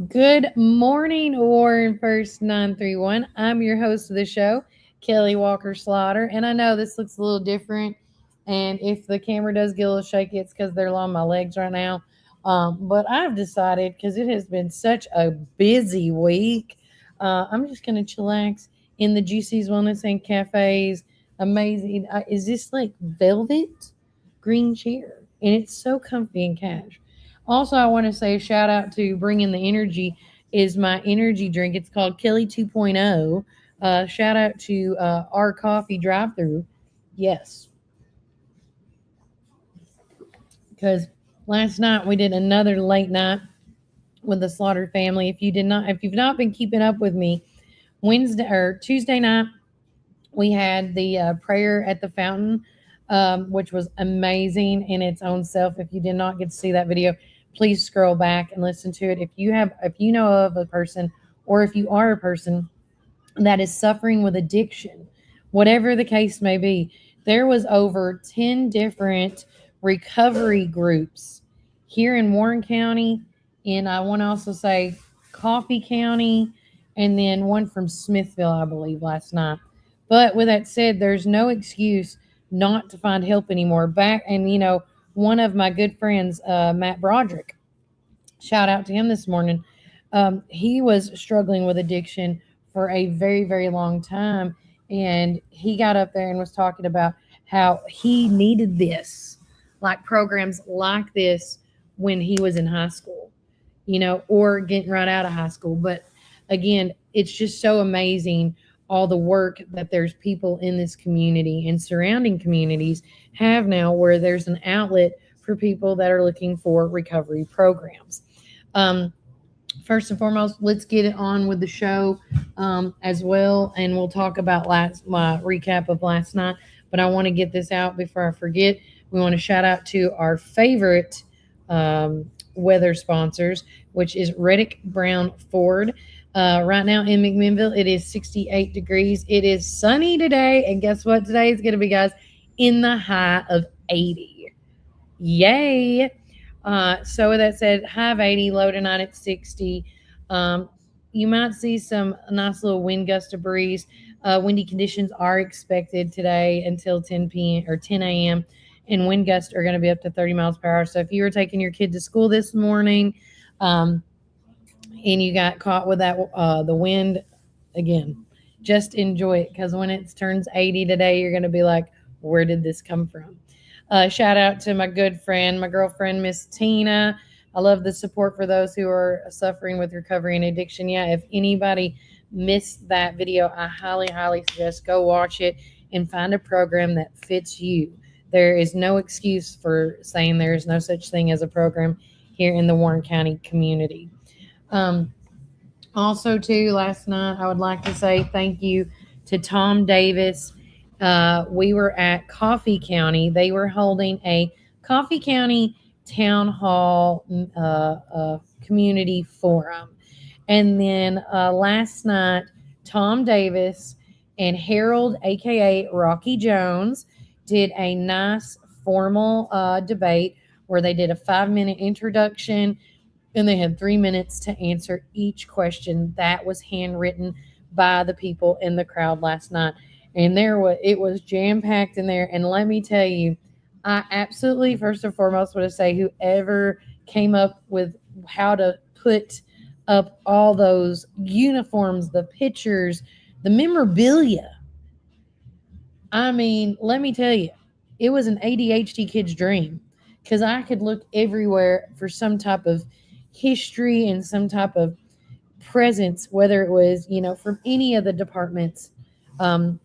Good morning, Warren First 931. I'm your host of the show, Kelly Walker Slaughter. And I know this looks a little different. And if the camera does get a little shaky, it's because they're on my legs right now. But I've decided, because it has been such a busy week, I'm just going to chillax in the Juicy's Wellness and Cafes. Amazing. Is this like velvet green chair? And it's so comfy and cash. Also, I want to say a shout out to Bringing the Energy is my energy drink. It's called Kelly 2.0. Shout out to our coffee drive through. Yes, because last night we did another late night with the Slaughter family. If you've not been keeping up with me, Wednesday or Tuesday night we had the prayer at the fountain, which was amazing in its own self. If you did not get to see that video, please scroll back and listen to it. If you know of a person, or if you are a person that is suffering with addiction, whatever the case may be, there was over 10 different recovery groups here in Warren County, and I want to also say Coffee County, and then one from Smithville, I believe, last night. But with that said, there's no excuse not to find help anymore. One of my good friends, Matt Broderick, shout out to him this morning. He was struggling with addiction for a very, very long time. And he got up there and was talking about how he needed this, like programs like this, when he was in high school, or getting right out of high school. But again, it's just so amazing all the work that there's people in this community and surrounding communities have now where there's an outlet for people that are looking for recovery programs. Um, First and foremost, let's get it on with the show as well, and we'll talk about my recap of last night. But I want to get this out before I forget. We want to shout out to our favorite weather sponsors, which is Reddick Brown Ford. Right now in McMinnville, it is 68 degrees. It is sunny today, and guess what? Today is going to be, guys, in the high of 80. Yay! So with that said, high of 80, low tonight at 60. Um, you might see some nice little wind gust of breeze. Windy conditions are expected today until 10 p.m. or 10 a.m. And wind gusts are going to be up to 30 miles per hour. So if you were taking your kid to school this morning, um, and you got caught with that the wind, again, just enjoy it, because when it turns 80 today, you're going to be like, where did this come from? Shout out to my good friend, my girlfriend, Miss Tina. I love the support for those who are suffering with recovery and addiction. Yeah, if anybody missed that video, I highly, highly suggest go watch it and find a program that fits you. There is no excuse for saying there is no such thing as a program here in the Warren County community. Um, Also, too, last night, I would like to say thank you to Tom Davis. We were at Coffee County. They were holding a Coffee County Town Hall community forum. And then last night, Tom Davis and Harold, aka Rocky Jones, did a nice formal debate where they did a 5 minute introduction, and they had 3 minutes to answer each question that was handwritten by the people in the crowd last night. And it was jam packed in there. And let me tell you, I absolutely, first and foremost, want to say whoever came up with how to put up all those uniforms, the pictures, the memorabilia. I mean, let me tell you, it was an ADHD kid's dream, because I could look everywhere for some type of history and some type of presence, whether it was, from any of the departments um,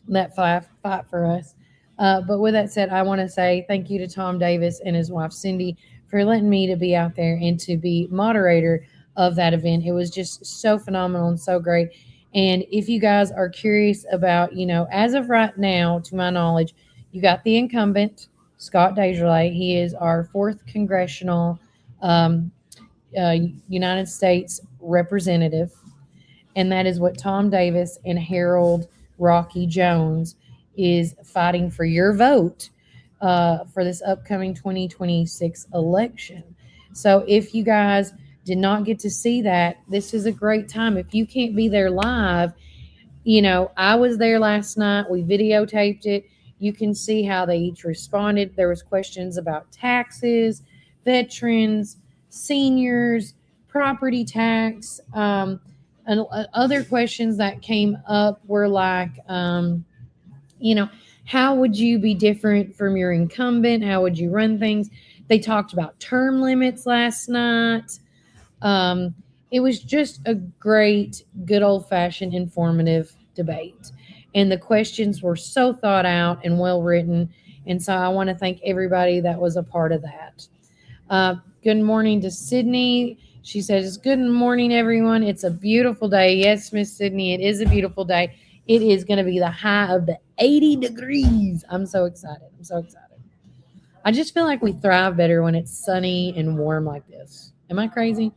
that fight for us. But with that said, I want to say thank you to Tom Davis and his wife Cindy for letting me to be out there and to be moderator of that event. It was just so phenomenal and so great. And if you guys are curious about, as of right now, to my knowledge, you got the incumbent, Scott Desjardins. He is our fourth congressional um, uh, United States representative. And that is what Tom Davis and Harold Rocky Jones is fighting for your vote for this upcoming 2026 election. So if you guys did not get to see that, this is a great time. If you can't be there live, you know, I was there last night. We videotaped it. You can see how they each responded. There was questions about taxes, veterans, seniors, property tax. And other questions that came up were like, you know, how would you be different from your incumbent? How would you run things? They talked about term limits last night. It was just a great, good old fashioned, informative debate. And the questions were so thought out and well written. And so I want to thank everybody that was a part of that. Good morning to Sydney. She says, good morning, everyone. It's a beautiful day. Yes, Miss Sydney, it is a beautiful day. It is going to be the high of the 80 degrees. I'm so excited. I'm so excited. I just feel like we thrive better when it's sunny and warm like this. Am I crazy?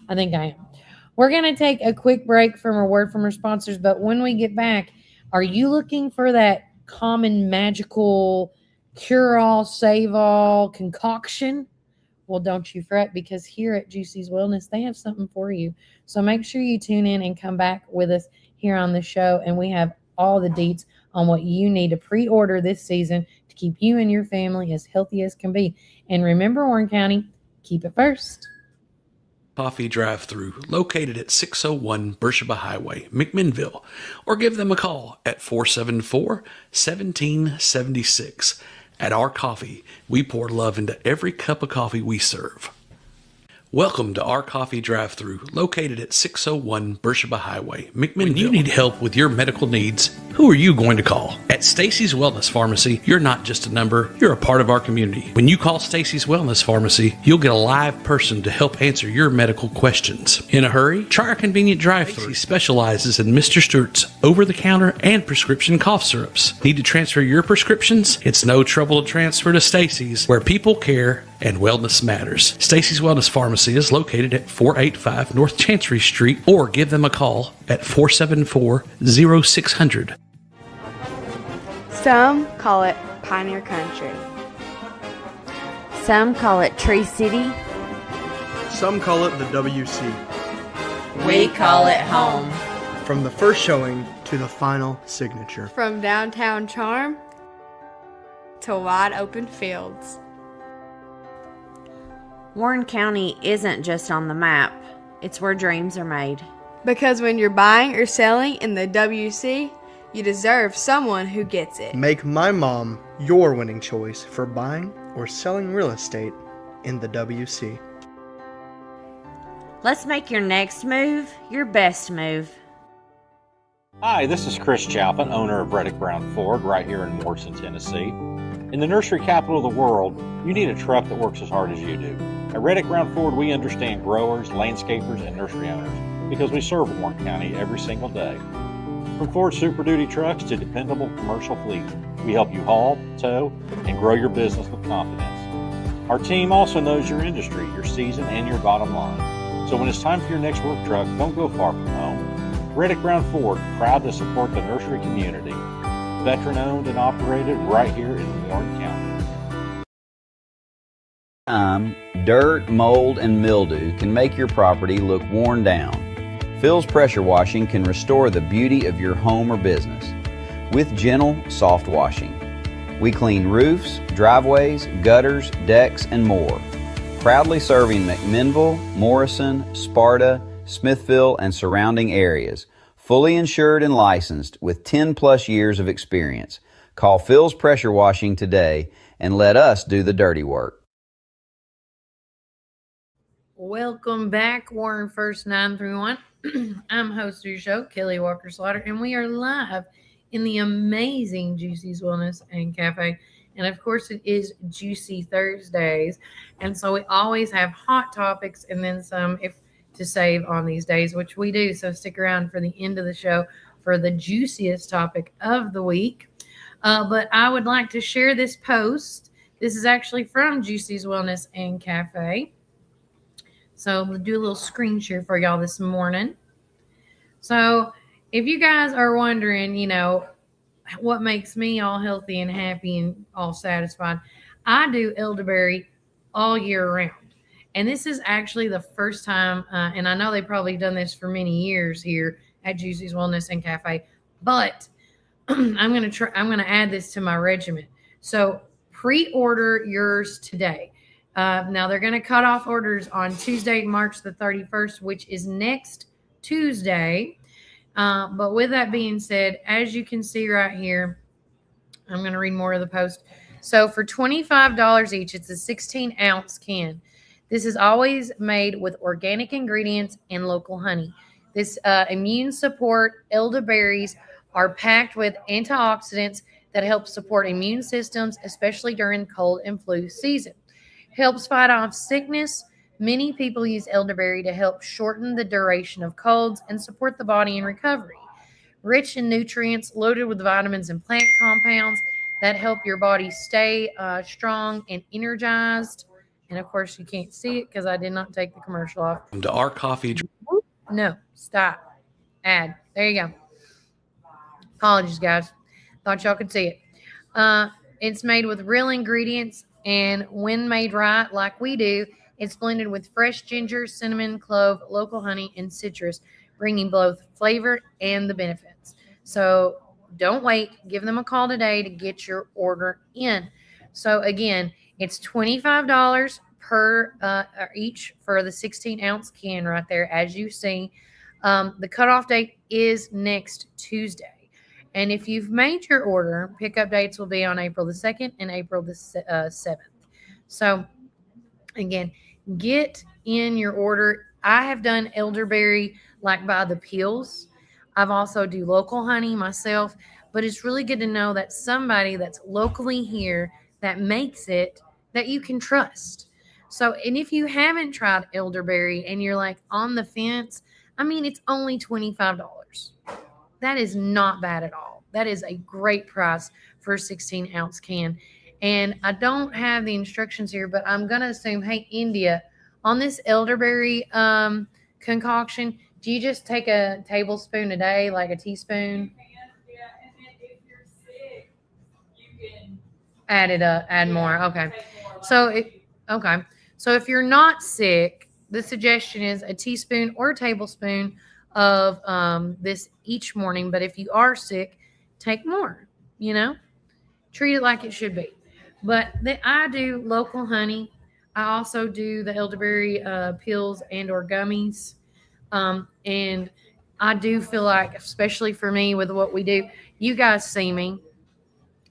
I think I am. We're going to take a quick break from a word from our sponsors, but when we get back, are you looking for that common magical cure-all, save-all concoction? Well, don't you fret, because here at Juicy's Wellness, they have something for you. So make sure you tune in and come back with us here on the show, and we have all the deets on what you need to pre-order this season to keep you and your family as healthy as can be. And remember, Warren County, keep it first. Coffee drive-thru located at 601 Beersheba Highway, McMinnville, or give them a call at 474-1776. At Our Coffee, we pour love into every cup of coffee we serve. Welcome to Our Coffee drive-thru located at 601 Beersheba Highway, McMinnville. When you need help with your medical needs, who are you going to call? At Stacy's Wellness Pharmacy, you're not just a number, you're a part of our community. When you call Stacy's Wellness Pharmacy, you'll get a live person to help answer your medical questions. In a hurry? Try our convenient drive-thru. Stacy specializes in Mr. Stewart's over-the-counter and prescription cough syrups. Need to transfer your prescriptions? It's no trouble to transfer to Stacy's, where people care and wellness matters. Stacy's Wellness Pharmacy is located at 485 North Chancery Street, or give them a call at 474-0600. Some call it Pioneer Country. Some call it Tree City. Some call it the WC. We call it home. From the first showing to the final signature. From downtown charm to wide open fields. Warren County isn't just on the map, it's where dreams are made. Because when you're buying or selling in the WC, you deserve someone who gets it. Make my mom your winning choice for buying or selling real estate in the WC. Let's make your next move your best move. Hi, this is Chris Chalpin, owner of Reddick Brown Ford right here in Morrison, Tennessee. In the nursery capital of the world, you need a truck that works as hard as you do. At Reddick Brown Ford, we understand growers, landscapers, and nursery owners because we serve Warren County every single day. From Ford Super Duty trucks to dependable commercial fleet, we help you haul, tow, and grow your business with confidence. Our team also knows your industry, your season, and your bottom line. So when it's time for your next work truck, don't go far from home. Reddick Brown Ford, proud to support the nursery community. Veteran owned and operated right here in Warren County. Dirt, mold, and mildew can make your property look worn down. Phil's Pressure Washing can restore the beauty of your home or business with gentle, soft washing. We clean roofs, driveways, gutters, decks, and more. Proudly serving McMinnville, Morrison, Sparta, Smithville, and surrounding areas. Fully insured and licensed with 10 plus years of experience. Call Phil's Pressure Washing today and let us do the dirty work. Welcome back, Warren First 931. I'm host of your show, Kelly Walker Slaughter, and we are live in the amazing Juicy's Wellness and Cafe. And of course, it is Juicy Thursdays. And so we always have hot topics and then some to save on these days, which we do. So stick around for the end of the show for the juiciest topic of the week. But I would like to share this post. This is actually from Juicy's Wellness and Cafe. So we'll do a little screen share for y'all this morning. So if you guys are wondering, what makes me all healthy and happy and all satisfied, I do elderberry all year round. And this is actually the first time, and I know they've probably done this for many years here at Juicy's Wellness and Cafe, but I'm gonna add this to my regimen. So pre-order yours today. Now they're gonna cut off orders on Tuesday, March the 31st, which is next Tuesday. But with that being said, as you can see right here, I'm gonna read more of the post. So for $25 each, it's a 16-ounce can. This is always made with organic ingredients and local honey. This immune support elderberries are packed with antioxidants that help support immune systems, especially during cold and flu season. Helps fight off sickness. Many people use elderberry to help shorten the duration of colds and support the body in recovery. Rich in nutrients, loaded with vitamins and plant compounds that help your body stay strong and energized. And of course, you can't see it because I did not take the commercial off. To Our Coffee. No, stop. Add. There you go. Apologies, guys. Thought y'all could see it. It's made with real ingredients, and when made right, like we do, it's blended with fresh ginger, cinnamon, clove, local honey, and citrus, bringing both flavor and the benefits. So don't wait. Give them a call today to get your order in. So again, it's $25 per each for the 16-ounce can right there, as you see. The cutoff date is next Tuesday. And if you've made your order, pickup dates will be on April the 2nd and April the 7th. So, again, get in your order. I have done elderberry like by the peels. I've also do local honey myself. But it's really good to know that somebody that's locally here that makes it that you can trust. So, and if you haven't tried elderberry and you're like on the fence, I mean, it's only $25. That is not bad at all. That is a great price for a 16-ounce can. And I don't have the instructions here, but I'm going to assume, hey, India, on this elderberry concoction, do you just take a tablespoon a day, like a teaspoon? Yeah, and then if you're sick, you can Add it up, add more. Okay. take more. So if you're not sick, the suggestion is a teaspoon or a tablespoon of this each morning. But if you are sick, take more, treat it like it should be. But I do local honey. I also do the elderberry pills and or gummies. And I do feel like, especially for me with what we do, you guys see me,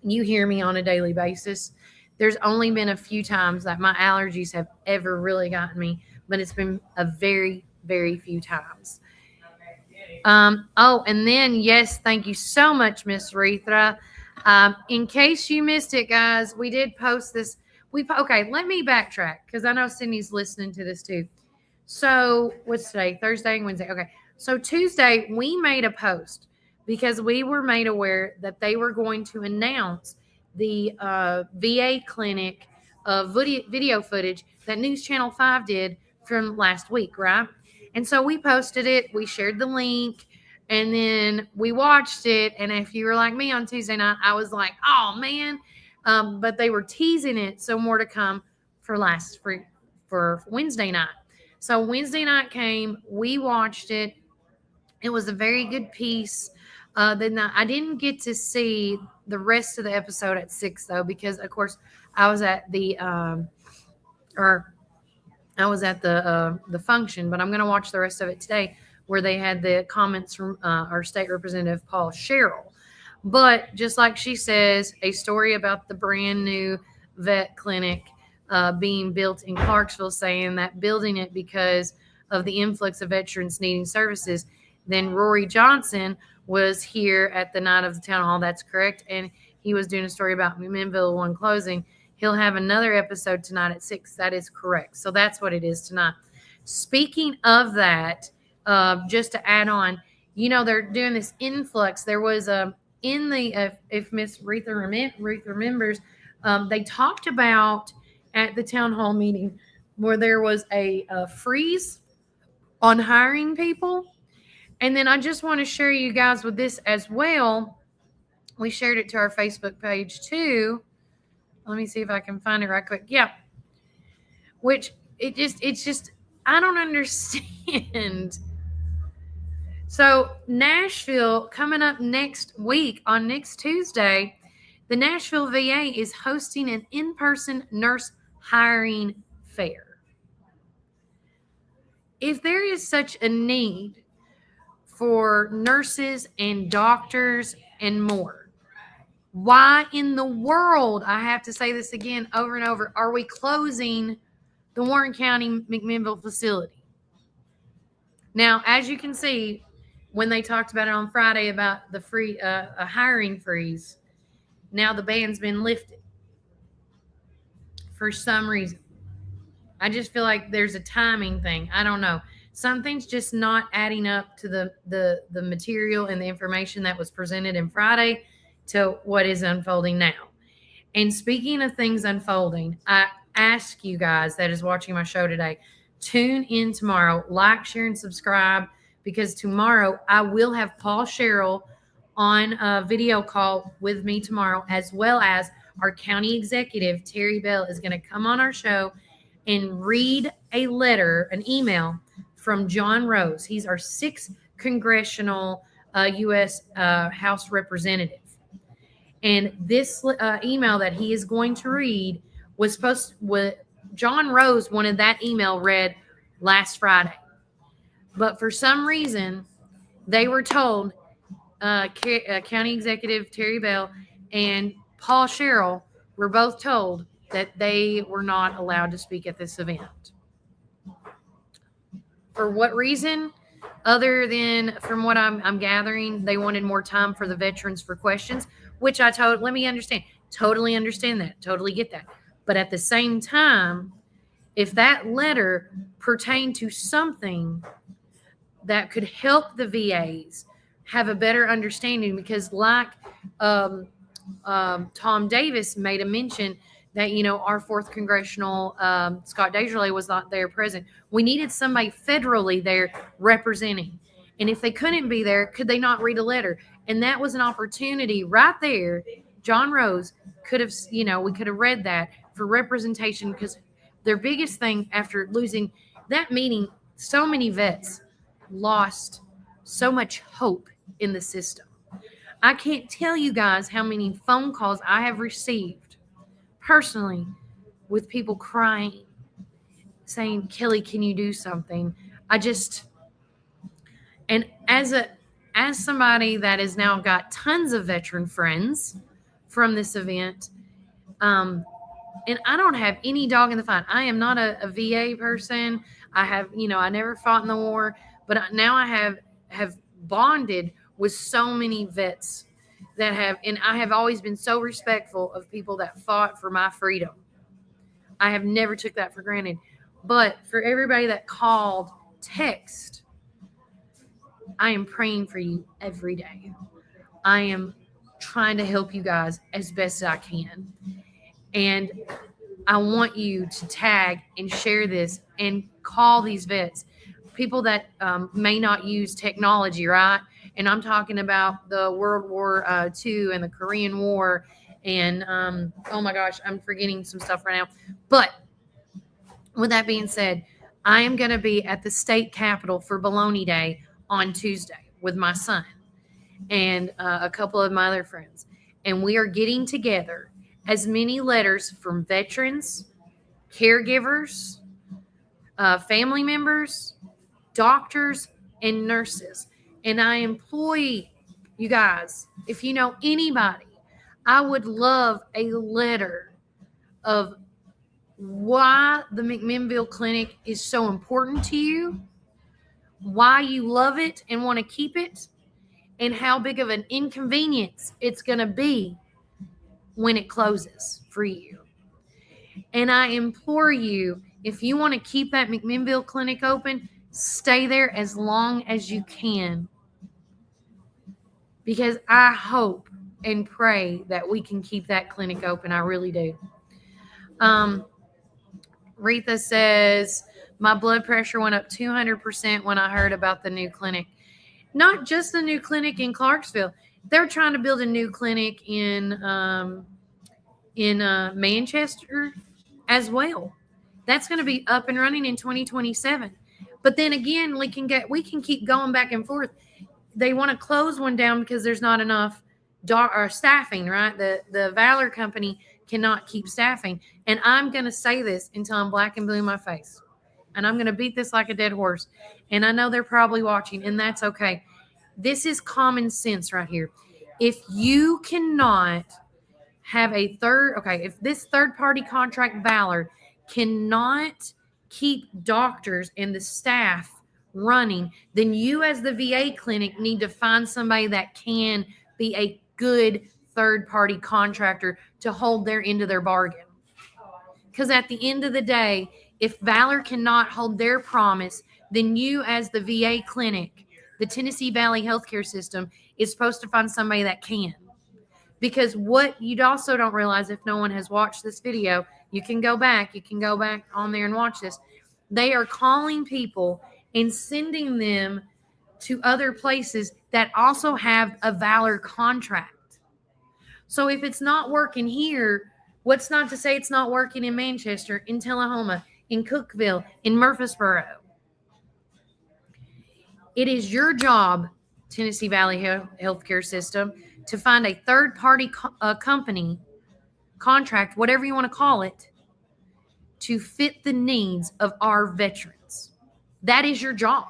you hear me on a daily basis. There's only been a few times that my allergies have ever really gotten me, but it's been a very, very few times. And then, yes, thank you so much, Miss Rethra. In case you missed it, guys, we did post this. Okay, let me backtrack because I know Sydney's listening to this too. So what's today? Thursday and Wednesday. Okay. So Tuesday, we made a post because we were made aware that they were going to announce the VA clinic video footage that News Channel 5 did from last week, right? And so we posted it, we shared the link, and then we watched it. And if you were like me on Tuesday night, I was like, oh, man. But they were teasing it, so more to come for Wednesday night. So Wednesday night came, we watched it. It was a very good piece. Then I didn't get to see the rest of the episode at 6 though, because of course I was at the function, but I'm going to watch the rest of it today where they had the comments from our state representative, Paul Sherrill. But just like she says, a story about the brand new vet clinic being built in Clarksville, saying that building it because of the influx of veterans needing services. Then Rory Johnson was here at the night of the town hall. That's correct. And he was doing a story about Minville 1 closing. He'll have another episode tonight at 6. That is correct. So that's what it is tonight. Speaking of that, just to add on, they're doing this influx. There was if Miss Ruth remembers, they talked about at the town hall meeting where there was a freeze on hiring people. And then I just want to share you guys with this as well. We shared it to our Facebook page too. Let me see if I can find it right quick. Yeah. Which it's just, I don't understand. So Nashville coming up next week on next Tuesday, the Nashville VA is hosting an in-person nurse hiring fair. If there is such a need for nurses and doctors and more, why in the world, I have to say this again over and over, are we closing the Warren County McMinnville facility? Now, as you can see, when they talked about it on Friday about the free a hiring freeze, now the ban's been lifted for some reason. I just feel like there's a timing thing. I don't know. Something's just not adding up to the material and the information that was presented in Friday to what is unfolding now. And speaking of things unfolding, I ask you guys that is watching my show today, tune in tomorrow, like, share, and subscribe, because tomorrow I will have Paul Sherrill on a video call with me tomorrow, as well as our county executive, Terry Bell, is going to come on our show and read a letter, an email from John Rose. He's our 6th congressional U.S. House representative. And this email that he is going to read was John Rose wanted that email read last Friday. But for some reason, they were told, County Executive Terry Bell and Paul Sherrill were both told that they were not allowed to speak at this event. For what reason? Other than, from what I'm gathering, they wanted more time for the veterans for questions, which let me understand. Totally understand that. Totally get that. But at the same time, if that letter pertained to something that could help the VAs have a better understanding, because like Tom Davis made a mention that, our 4th congressional, Scott Desjardins was not there present. We needed somebody federally there representing. And if they couldn't be there, could they not read a letter? And that was an opportunity right there. John Rose could have, we could have read that for representation, because their biggest thing after losing that meeting, so many vets lost so much hope in the system. I can't tell you guys how many phone calls I have received personally with people crying, saying, Kelly, can you do something? And as somebody that has now got tons of veteran friends from this event, and I don't have any dog in the fight. I am not a VA person. I have, I never fought in the war, but now I have bonded with so many vets that have, and I have always been so respectful of people that fought for my freedom. I have never took that for granted. But for everybody that called, text, I am praying for you every day. I am trying to help you guys as best as I can. And I want you to tag and share this and call these vets, people that may not use technology, right? And I'm talking about the World War II and the Korean War. And, oh my gosh, I'm forgetting some stuff right now. But with that being said, I am going to be at the state capitol for Baloney Day on Tuesday with my son and a couple of my other friends. And we are getting together as many letters from veterans, caregivers, family members, doctors, and nurses. And I implore you guys, if you know anybody, I would love a letter of why the McMinnville Clinic is so important to you, why you love it and want to keep it, and how big of an inconvenience it's going to be when it closes for you. And I implore you, if you want to keep that McMinnville Clinic open, stay there as long as you can. Because I hope and pray that we can keep that clinic open. I really do. Retha says, my blood pressure went up 200% when I heard about the new clinic. Not just the new clinic in Clarksville. They're trying to build a new clinic in Manchester as well. That's going to be up and running in 2027. But then again, we can keep going back and forth. They want to close one down because there's not enough staffing, right? The Valor company cannot keep staffing. And I'm going to say this until I'm black and blue in my face. And I'm going to beat this like a dead horse. And I know they're probably watching, and that's okay. This is common sense right here. If you cannot have if this third-party contract Valor cannot keep doctors and the staff running, then you as the VA clinic need to find somebody that can be a good third-party contractor to hold their end of their bargain. Because at the end of the day, if Valor cannot hold their promise, then you as the VA clinic, the Tennessee Valley Healthcare System, is supposed to find somebody that can. Because what you also don't realize, if no one has watched this video, you can go back on there and watch this. They are calling people and sending them to other places that also have a Valor contract. So if it's not working here, what's not to say it's not working in Manchester, in Tullahoma, in Cookeville, in Murfreesboro? It is your job, Tennessee Valley Healthcare System, to find a third-party company, contract, whatever you want to call it, to fit the needs of our veterans. That is your job.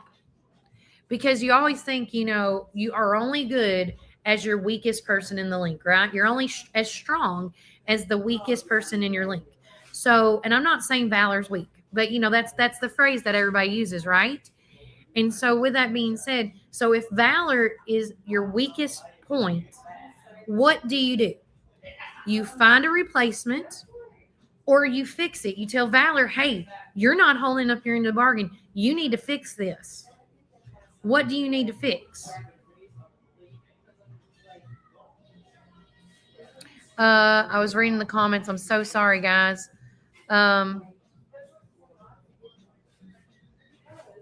Because you always think, you are only good as your weakest person in the link, right? You're only as strong as the weakest person in your link. So, and I'm not saying Valor's weak, but that's the phrase that everybody uses, right? And so with that being said, so if Valor is your weakest point, what do? You find a replacement or you fix it. You tell Valor, hey, you're not holding up your end of the bargain. You need to fix this. What do you need to fix? I was reading the comments. I'm so sorry, guys.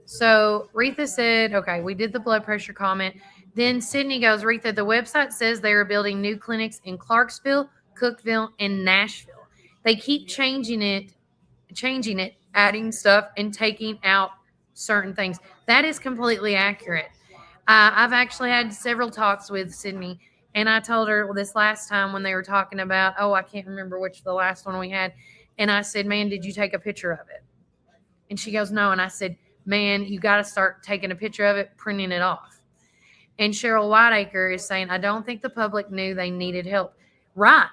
So Retha said, okay, we did the blood pressure comment. Then Sydney goes, Retha, the website says they are building new clinics in Clarksville, Cookeville, and Nashville. They keep changing it, adding stuff and taking out certain things. That is completely accurate. I've actually had several talks with Sydney, and I told her this last time when they were talking about, I can't remember which the last one we had. And I said, man, did you take a picture of it? And she goes, no. And I said, man, you got to start taking a picture of it, printing it off. And Cheryl Whiteacre is saying, I don't think the public knew they needed help. Right.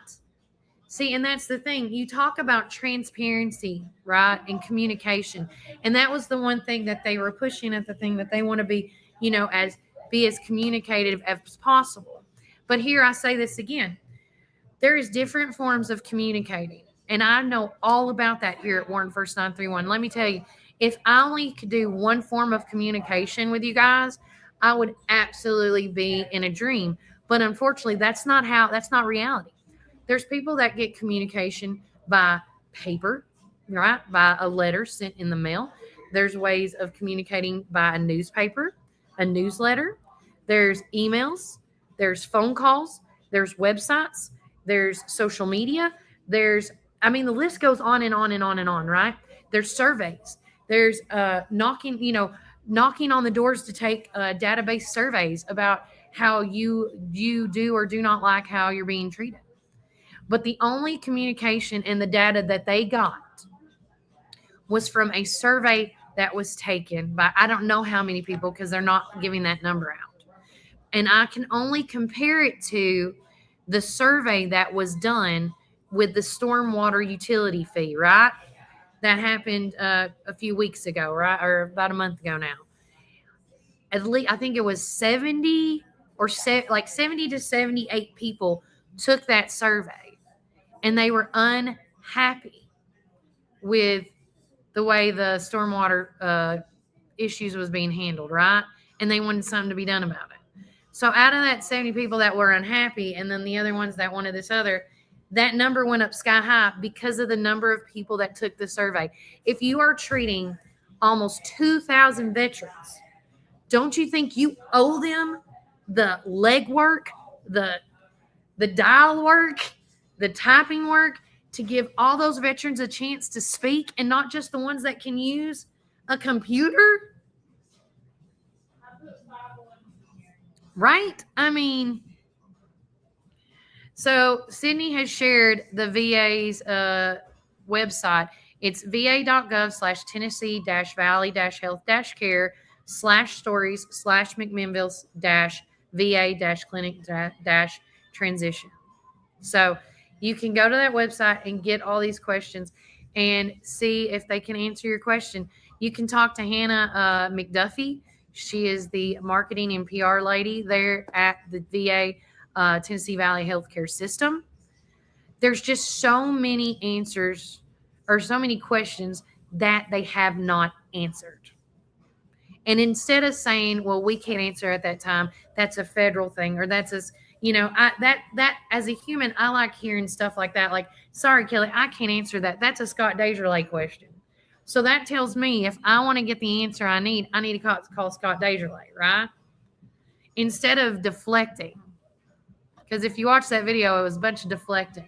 See, and that's the thing. You talk about transparency, right, and communication. And that was the one thing that they were pushing at the thing, that they want to be, be as communicative as possible. But here I say this again. There is different forms of communicating. And I know all about that here at Warren First 931. Let me tell you, if I only could do one form of communication with you guys, I would absolutely be in a dream. But unfortunately, that's not reality. There's people that get communication by paper, right? By a letter sent in the mail. There's ways of communicating by a newspaper, a newsletter. There's emails. There's phone calls. There's websites. There's social media. The list goes on and on and on and on, right? There's surveys. There's knocking on the doors to take database surveys about how you do or do not like how you're being treated. But the only communication and the data that they got was from a survey that was taken by, I don't know how many people, because they're not giving that number out. And I can only compare it to the survey that was done with the stormwater utility fee, right? That happened a few weeks ago, right? Or about a month ago now. At least, I think it was 70 to 78 people took that survey. And they were unhappy with the way the stormwater issues was being handled, right? And they wanted something to be done about it. So out of that 70 people that were unhappy, and then the other ones that wanted this other, that number went up sky high because of the number of people that took the survey. If you are treating almost 2,000 veterans, don't you think you owe them the legwork, the dial work, the typing work to give all those veterans a chance to speak and not just the ones that can use a computer? Right? I mean, so Sydney has shared the VA's website. It's va.gov/Tennessee-valley-health-care/stories/McMinnville-VA-clinic-transition. So you can go to that website and get all these questions and see if they can answer your question. You can talk to Hannah McDuffie. She is the marketing and PR lady there at the VA Tennessee Valley Healthcare System. There's just so many answers or so many questions that they have not answered. And instead of saying, well, we can't answer at that time, that's a federal thing, or that's a, that as a human, I like hearing stuff like that. Like, sorry, Kelly, I can't answer that. That's a Scott Desjardins question. So that tells me if I want to get the answer I need to call Scott Desjardins, right? Instead of deflecting. Because if you watch that video, it was a bunch of deflecting.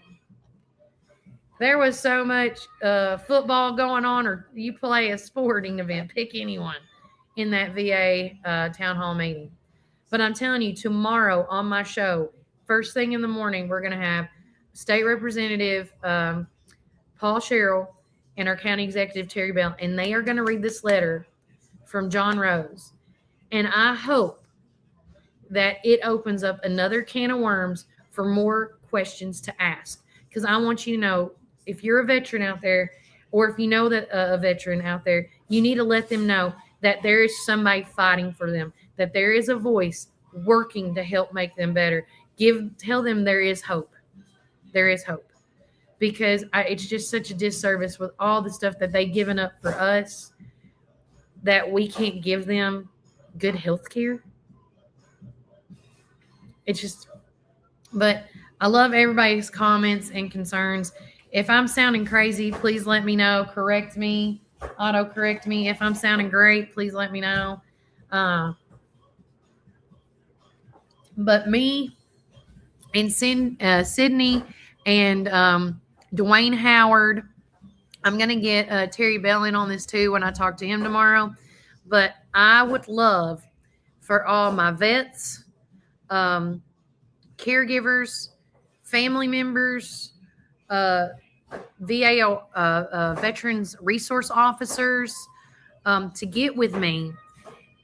There was so much football going on, or you play a sporting event, pick anyone in that VA town hall meeting. But I'm telling you, tomorrow on my show, first thing in the morning, we're going to have State Representative Paul Sherrill and our county executive, Terry Bell, and they are going to read this letter from John Rose. And I hope that it opens up another can of worms for more questions to ask. Because I want you to know, if you're a veteran out there, or if you know that a veteran out there, you need to let them know that there is somebody fighting for them, that there is a voice working to help make them better. Tell them there is hope. There is hope. Because it's just such a disservice with all the stuff that they've given up for us that we can't give them good health care. It's just, but I love everybody's comments and concerns. If I'm sounding crazy, please let me know. Correct me. Auto-correct me. If I'm sounding great, please let me know. But me and Sydney and Dwayne Howard, I'm going to get Terry Bell in on this too when I talk to him tomorrow. But I would love for all my vets, caregivers, family members, VA veterans resource officers to get with me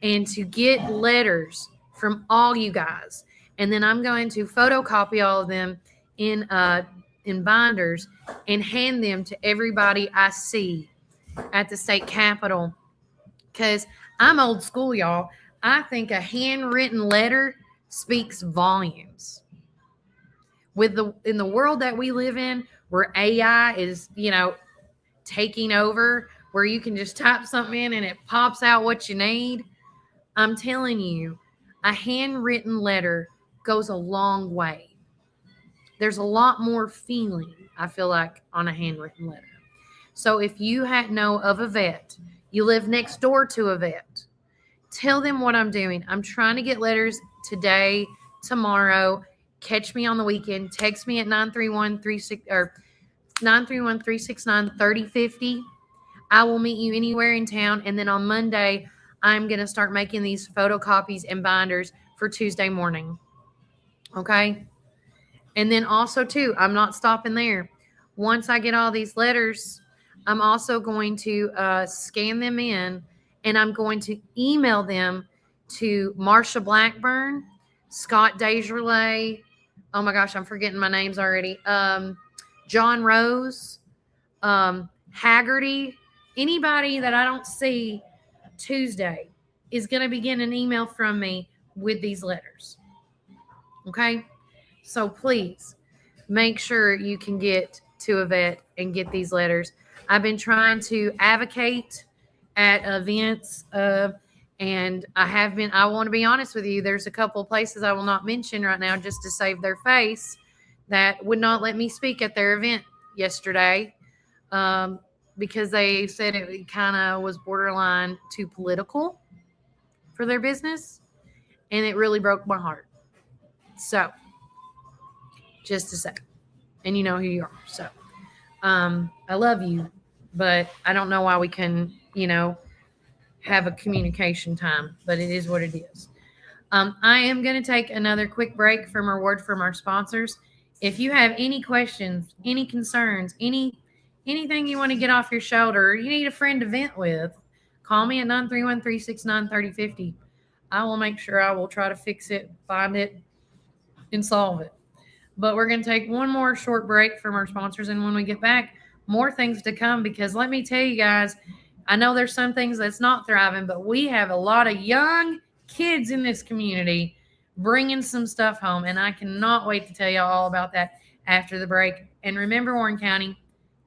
and to get letters from all you guys. And then I'm going to photocopy all of them in binders and hand them to everybody I see at the state capitol. Because I'm old school, y'all. I think a handwritten letter speaks volumes. In the world that we live in, where AI is, taking over, where you can just type something in and it pops out what you need, I'm telling you, a handwritten letter goes a long way. There's a lot more feeling, I feel like, on a handwritten letter. So if you know of a vet, you live next door to a vet, tell them what I'm doing. I'm trying to get letters today, tomorrow. Catch me on the weekend. Text me at 931-369-3050. I will meet you anywhere in town. And then on Monday, I'm going to start making these photocopies and binders for Tuesday morning. Okay? And then also, too, I'm not stopping there. Once I get all these letters, I'm also going to scan them in, and I'm going to email them to Marsha Blackburn, Scott Desjardins. Oh, my gosh, I'm forgetting my names already. John Rose, Haggerty. Anybody that I don't see Tuesday is going to be getting an email from me with these letters. Okay? So please make sure you can get to a vet and get these letters. I've been trying to advocate at events, and I want to be honest with you, there's a couple of places I will not mention right now just to save their face that would not let me speak at their event yesterday because they said it kind of was borderline too political for their business, and it really broke my heart. So, just to say, and you know who you are. So, I love you, but I don't know why we can, have a communication time, but it is what it is. I am going to take another quick break from our word from our sponsors. If you have any questions, any concerns, anything you want to get off your shoulder, or you need a friend to vent with, call me at 931-369-3050. I will make sure I will try to fix it, find it, and solve it. But we're going to take one more short break from our sponsors, and when we get back, more things to come, because let me tell you guys, I know there's some things that's not thriving, but we have a lot of young kids in this community bringing some stuff home, and I cannot wait to tell you all about that after the break. And remember, Warren County,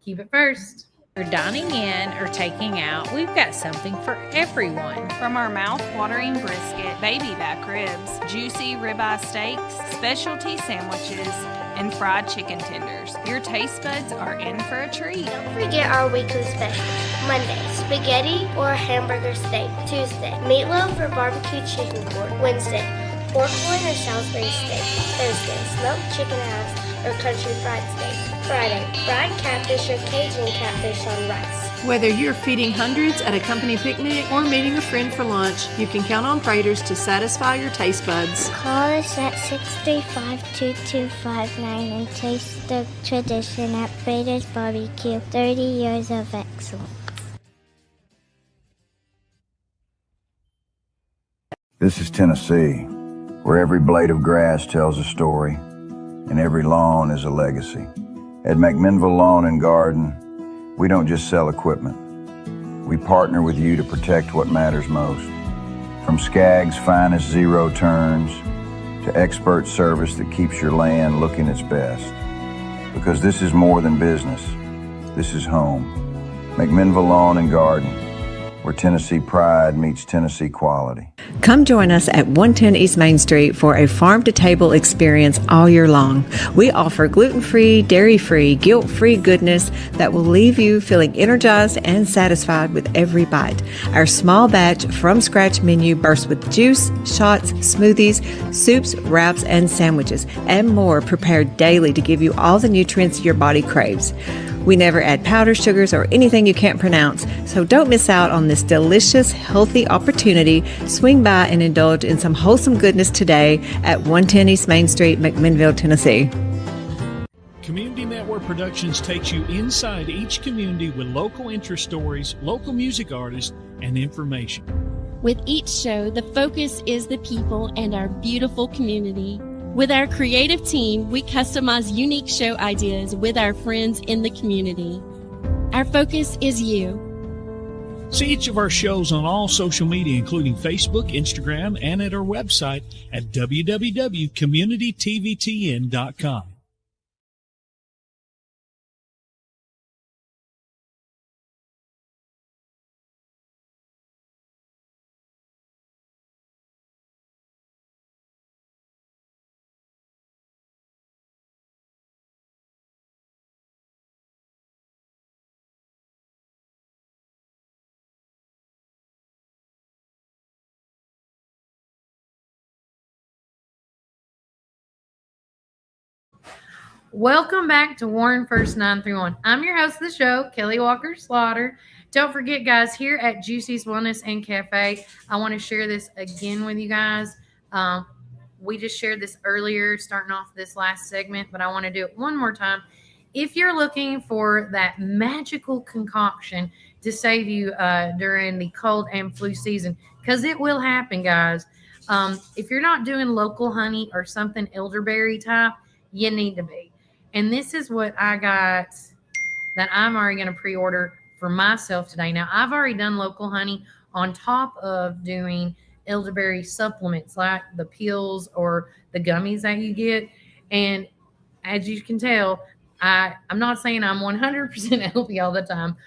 keep it first. If you're dining in or taking out, we've got something for everyone. From our mouth-watering brisket, baby back ribs, juicy ribeye steaks, specialty sandwiches, and fried chicken tenders, your taste buds are in for a treat. Don't forget our weekly specials. Monday, spaghetti or hamburger steak. Tuesday, meatloaf or barbecue chicken pork. Wednesday, pork loin or Salisbury steak. Thursday, smoked chicken halves or country fried steak. Friday, fried catfish or Cajun catfish on rice. Whether you're feeding hundreds at a company picnic or meeting a friend for lunch, you can count on Praters to satisfy your taste buds. Call us at 635-2259 and taste the tradition at Praters Barbecue. 30 years of excellence. This is Tennessee, where every blade of grass tells a story and every lawn is a legacy. At McMinnville Lawn and Garden, we don't just sell equipment. We partner with you to protect what matters most. From Skaggs' finest zero turns to expert service that keeps your land looking its best. Because this is more than business. This is home. McMinnville Lawn and Garden, where Tennessee pride meets Tennessee quality. Come join us at 110 East Main Street for a farm-to-table experience all year long. We offer gluten-free, dairy-free, guilt-free goodness that will leave you feeling energized and satisfied with every bite. Our small batch from-scratch menu bursts with juice, shots, smoothies, soups, wraps, and sandwiches, and more prepared daily to give you all the nutrients your body craves. We never add powder, sugars, or anything you can't pronounce, so don't miss out on this delicious, healthy opportunity. Swing by and indulge in some wholesome goodness today at 110 East Main Street, McMinnville, Tennessee. Community Network Productions takes you inside each community with local interest stories, local music artists, and information. With each show, the focus is the people and our beautiful community. With our creative team, we customize unique show ideas with our friends in the community. Our focus is you. See each of our shows on all social media, including Facebook, Instagram, and at our website at www.communitytvtn.com. Welcome back to Warren First 931. I'm your host of the show, Kelly Walker Slaughter. Don't forget, guys, here at Juicy's Wellness and Cafe, I want to share this again with you guys. We just shared this earlier, starting off this last segment, but I want to do it one more time. If you're looking for that magical concoction to save you during the cold and flu season, because it will happen, guys. If you're not doing local honey or something elderberry type, you need to be. And this is what I got that I'm already going to pre-order for myself today. Now, I've already done local honey on top of doing elderberry supplements like the pills or the gummies that you get. And as you can tell, I'm not saying I'm 100% healthy all the time,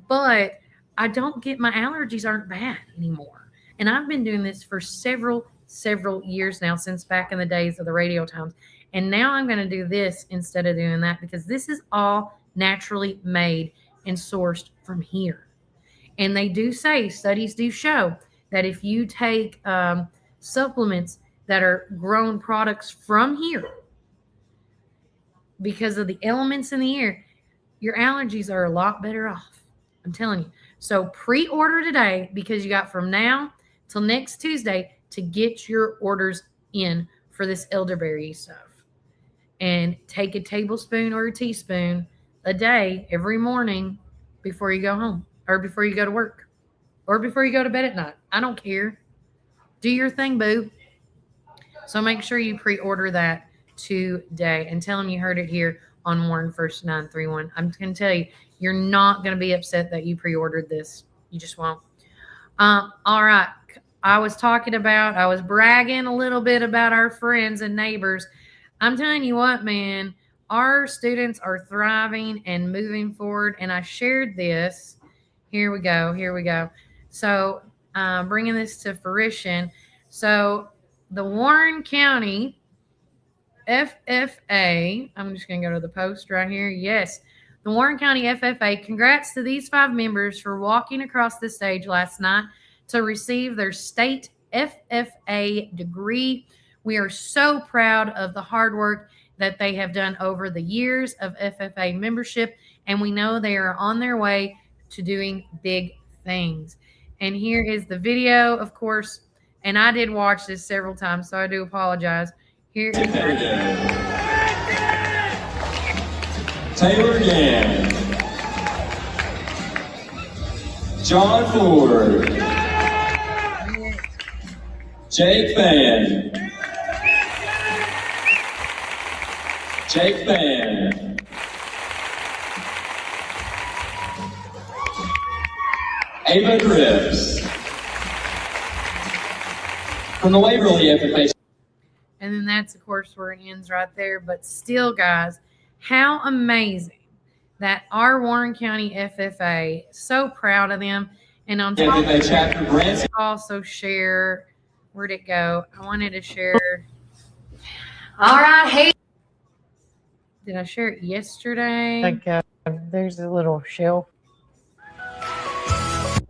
but I don't get, my allergies aren't bad anymore. And I've been doing this for several years now, since back in the days of the radio times. And now I'm going to do this instead of doing that, because this is all naturally made and sourced from here. And they do say, studies do show that if you take supplements that are grown products from here, because of the elements in the air, your allergies are a lot better off. I'm telling you. So pre-order today because you got from now till next Tuesday to get your orders in for this elderberry stuff. And take a tablespoon or a teaspoon a day every morning before you go home or before you go to work or before you go to bed at night. I don't care. Do your thing, boo. So make sure you pre-order that today and tell them you heard it here on Warren First 931. I'm going to tell you, you're not going to be upset that you pre-ordered this. You just won't. All right. I was bragging a little bit about our friends and neighbors. I'm telling you what, man, our students are thriving and moving forward. And I shared this. Here we go. So bringing this to fruition. So the Warren County FFA, I'm just going to go to the post right here. Yes, the Warren County FFA, congrats to these 5 members for walking across the stage last night to receive their state FFA degree. We are so proud of the hard work that they have done over the years of FFA membership, and we know they are on their way to doing big things. And here is the video, of course, and I did watch this several times, so I do apologize. Here is Taylor Gann, John Ford, Jake Fan, Ava Cripps from the Waverly FFA. And then that's, of course, where it ends right there. But still, guys, how amazing that our Warren County FFA, so proud of them. And on top of that, also share, where'd it go? I wanted to share. All right, hey. Did I share it yesterday? Like there's a little shelf.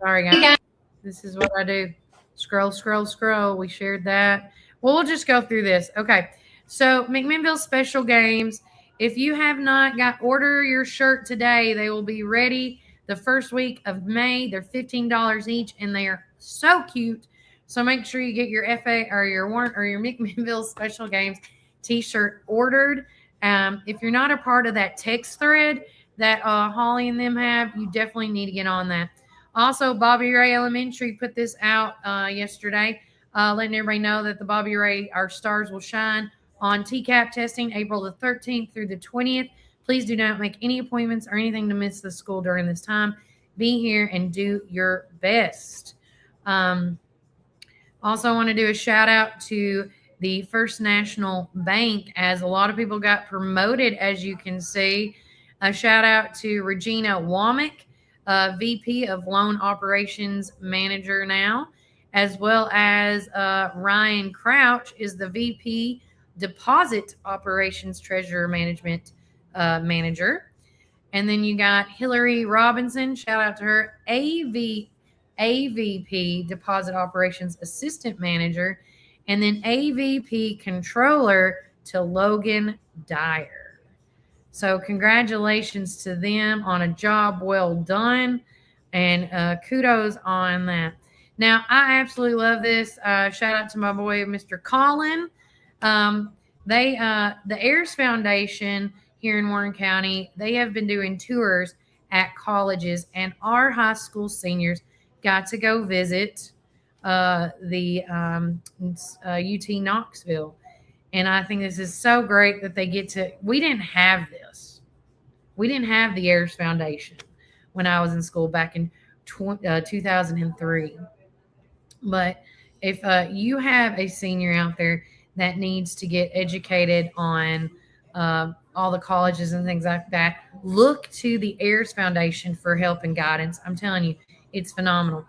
Sorry, guys. This is what I do. Scroll. We shared that. Well, we'll just go through this. Okay. So McMinnville Special Games. If you have not order your shirt today, they will be ready the first week of May. They're $15 each, and they are so cute. So make sure you get your FA or your Warren or your McMinnville Special Games t-shirt ordered. If you're not a part of that text thread that Holly and them have, you definitely need to get on that. Also, Bobby Ray Elementary put this out yesterday, letting everybody know that the Bobby Ray Our Stars Will Shine on TCAP testing April the 13th through the 20th. Please do not make any appointments or anything to miss the school during this time. Be here and do your best. Also, I want to do a shout out to the First National Bank, as a lot of people got promoted, as you can see. A shout out to Regina Womack, VP of Loan Operations Manager now, as well as Ryan Crouch is the VP Deposit Operations Treasurer Management Manager. And then you got Hillary Robinson, shout out to her, AVP Deposit Operations Assistant Manager, and then AVP Controller to Logan Dyer. So congratulations to them on a job well done, and kudos on that. Now, I absolutely love this. Shout out to my boy, Mr. Colin. The Ayers Foundation here in Warren County, they have been doing tours at colleges, and our high school seniors got to go visit the UT Knoxville. And I think this is so great that they get to, we didn't have this. We didn't have the Ayers Foundation when I was in school back in 2003. But if you have a senior out there that needs to get educated on all the colleges and things like that, look to the Ayers Foundation for help and guidance. I'm telling you, it's phenomenal.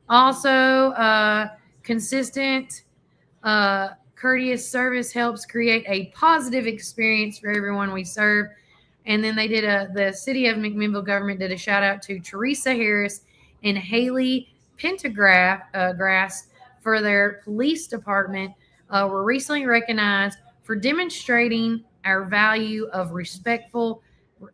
Also, consistent, courteous service helps create a positive experience for everyone we serve. And then they did the city of McMinnville government did a shout out to Teresa Harris and Haley Pendergrass for their police department. Were recently recognized for demonstrating our value of respectful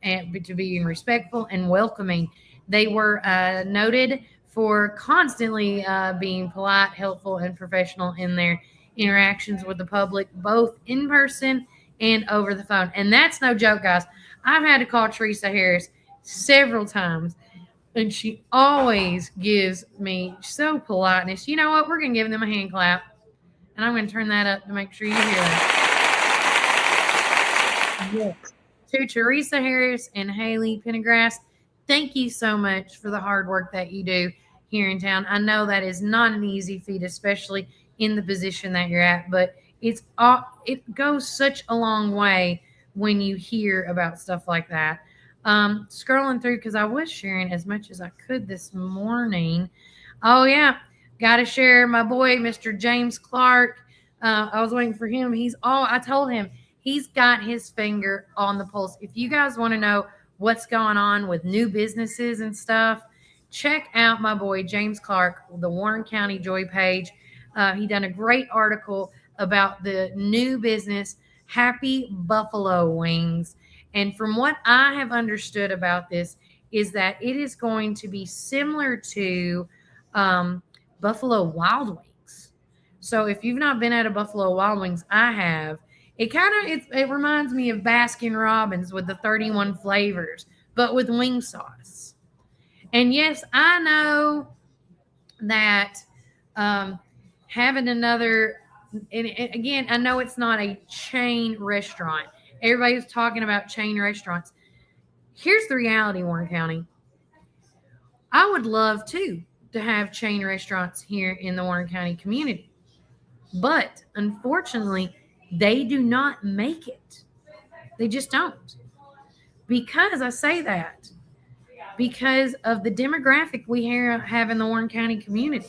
and to being respectful and welcoming. They were noted for constantly being polite, helpful, and professional in their interactions with the public, both in person and over the phone. And that's no joke, guys. I've had to call Teresa Harris several times, and she always gives me so politeness. You know what? We're going to give them a hand clap, and I'm going to turn that up to make sure you hear that. Yes. To Teresa Harris and Haley Pendergrass, thank you so much for the hard work that you do here in town. I know that is not an easy feat, especially in the position that you're at, but it goes such a long way when you hear about stuff like that. Scrolling through, because I was sharing as much as I could this morning. Oh, yeah. Got to share my boy, Mr. James Clark. I was waiting for him. I told him he's got his finger on the pulse. If you guys want to know what's going on with new businesses and stuff, check out my boy, James Clark, the Warren County Joy page. He done a great article about the new business, Happy Buffalo Wings. And from what I have understood about this is that it is going to be similar to Buffalo Wild Wings. So if you've not been at a Buffalo Wild Wings, I have. It reminds me of Baskin Robbins with the 31 flavors, but with wing sauce. And yes, I know that having another, and again, I know it's not a chain restaurant. Everybody's talking about chain restaurants. Here's the reality, Warren County. I would love to have chain restaurants here in the Warren County community. But unfortunately, they do not make it. They just don't. Because I say that, because of the demographic we have in the Warren County community,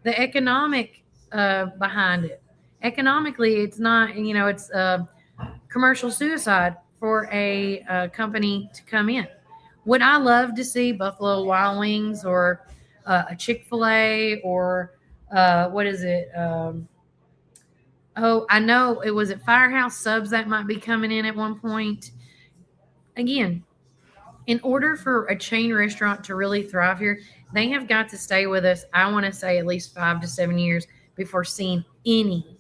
the economic behind it. Economically, it's not, it's commercial suicide for a company to come in. Would I love to see Buffalo Wild Wings or a Chick-fil-A or what is it? I know it was at Firehouse Subs that might be coming in at one point. Again, in order for a chain restaurant to really thrive here, they have got to stay with us, I want to say at least 5 to 7 years before seeing any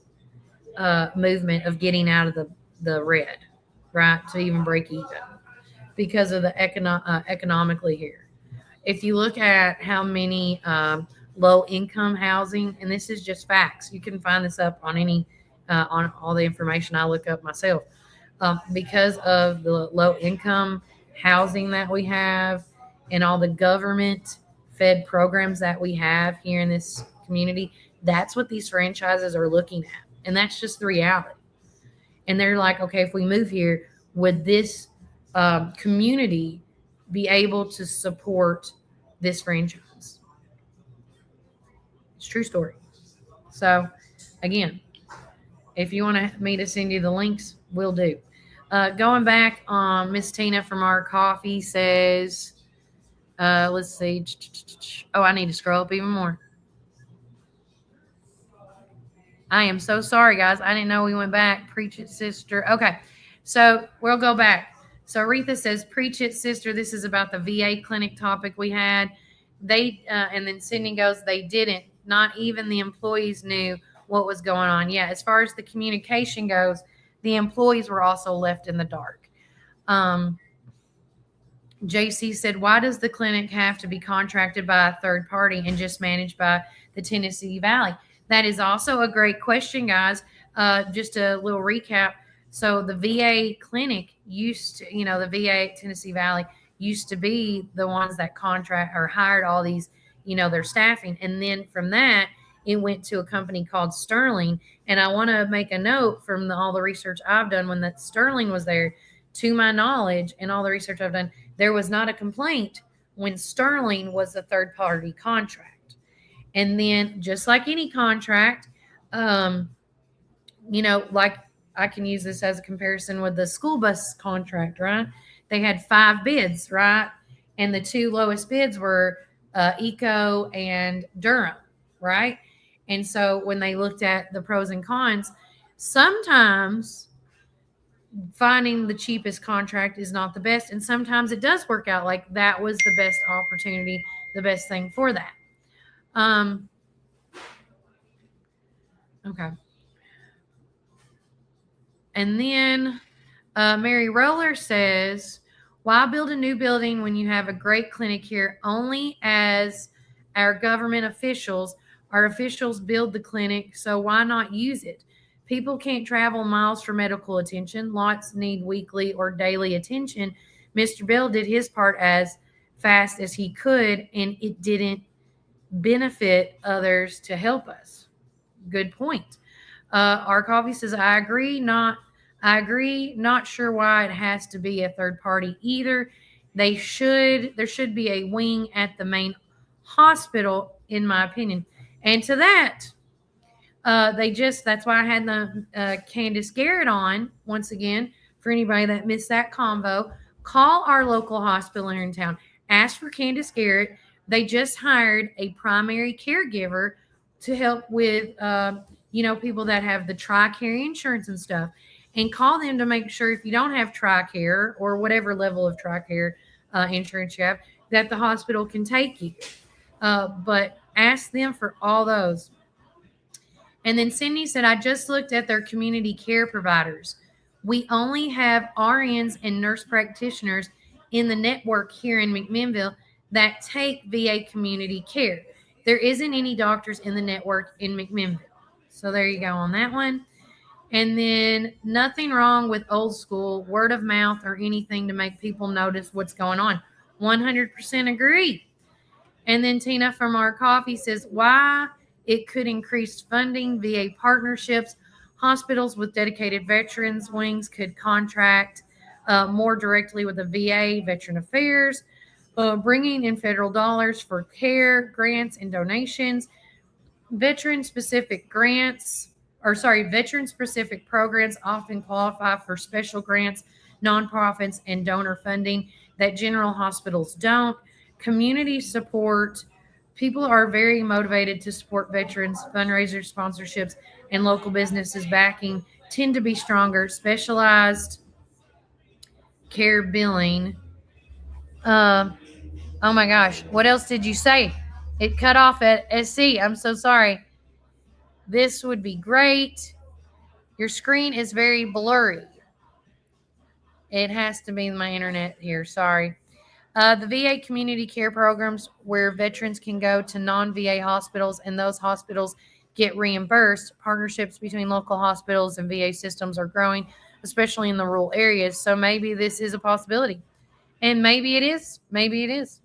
movement of getting out of the red, right, to even break even because of the economically here. If you look at how many low-income housing, and this is just facts, you can find this up on on all the information I look up myself, because of the low-income housing that we have and all the government-fed programs that we have here in this community, that's what these franchises are looking at. And that's just the reality. And they're like, okay, if we move here, would this community be able to support this franchise? It's a true story. So, again, if you want me to send you the links, we'll do. Going back on Miss Tina from Our Coffee says, let's see. Oh, I need to scroll up even more. I am so sorry, guys. I didn't know we went back. Preach it, sister. Okay, so we'll go back. So Aretha says, preach it, sister. This is about the VA clinic topic we had. And then Sydney goes, they didn't. Not even the employees knew what was going on. Yeah, as far as the communication goes, the employees were also left in the dark. JC said, why does the clinic have to be contracted by a third party and just managed by the Tennessee Valley? That is also a great question, guys. Just a little recap. So the VA clinic used to, the VA at Tennessee Valley used to be the ones that contract or hired all these, their staffing. And then from that, it went to a company called Sterling. And I want to make a note from all the research I've done when that Sterling was there, to my knowledge and all the research I've done, there was not a complaint when Sterling was a third party contract. And then just like any contract, like I can use this as a comparison with the school bus contract, right? They had 5 bids, right? And the 2 lowest bids were Eco and Durham, right? And so when they looked at the pros and cons, sometimes finding the cheapest contract is not the best. And sometimes it does work out like that was the best opportunity, the best thing for that. Okay. And then Mary Roller says, why build a new building when you have a great clinic here? Only as our government officials, our officials build the clinic, so why not use it? People can't travel miles for medical attention. Lots need weekly or daily attention. Mr. Bell did his part as fast as he could, and it didn't benefit others to help us. Good point. Our coffee says, I agree. Not sure why it has to be a third party either. There should be a wing at the main hospital, in my opinion. And to that, that's why I had the Candace Garrett on once again. For anybody that missed that convo, call our local hospital here in town. Ask for Candace Garrett. They just hired a primary caregiver to help with, people that have the TRICARE insurance and stuff. And call them to make sure if you don't have TRICARE or whatever level of TRICARE insurance you have, that the hospital can take you. But ask them for all those. And then Cindy said, I just looked at their community care providers. We only have RNs and nurse practitioners in the network here in McMinnville that take VA community care. There isn't any doctors in the network in McMinnville. So there you go on that one. And then nothing wrong with old school, word of mouth, or anything to make people notice what's going on. 100% agree. And then Tina from Our Coffee says, why it could increase funding, VA partnerships, hospitals with dedicated veterans wings could contract more directly with the VA, Veteran Affairs, bringing in federal dollars for care, grants, and donations, veteran-specific programs often qualify for special grants, nonprofits, and donor funding that general hospitals don't. Community support. People are very motivated to support veterans. Fundraisers, sponsorships, and local businesses backing tend to be stronger. Specialized care billing. Oh my gosh. What else did you say? It cut off at SC. I'm so sorry. This would be great. Your screen is very blurry. It has to be my internet here. Sorry. The VA community care programs where veterans can go to non-VA hospitals and those hospitals get reimbursed. Partnerships between local hospitals and VA systems are growing, especially in the rural areas. So maybe this is a possibility. And maybe it is. Maybe it is.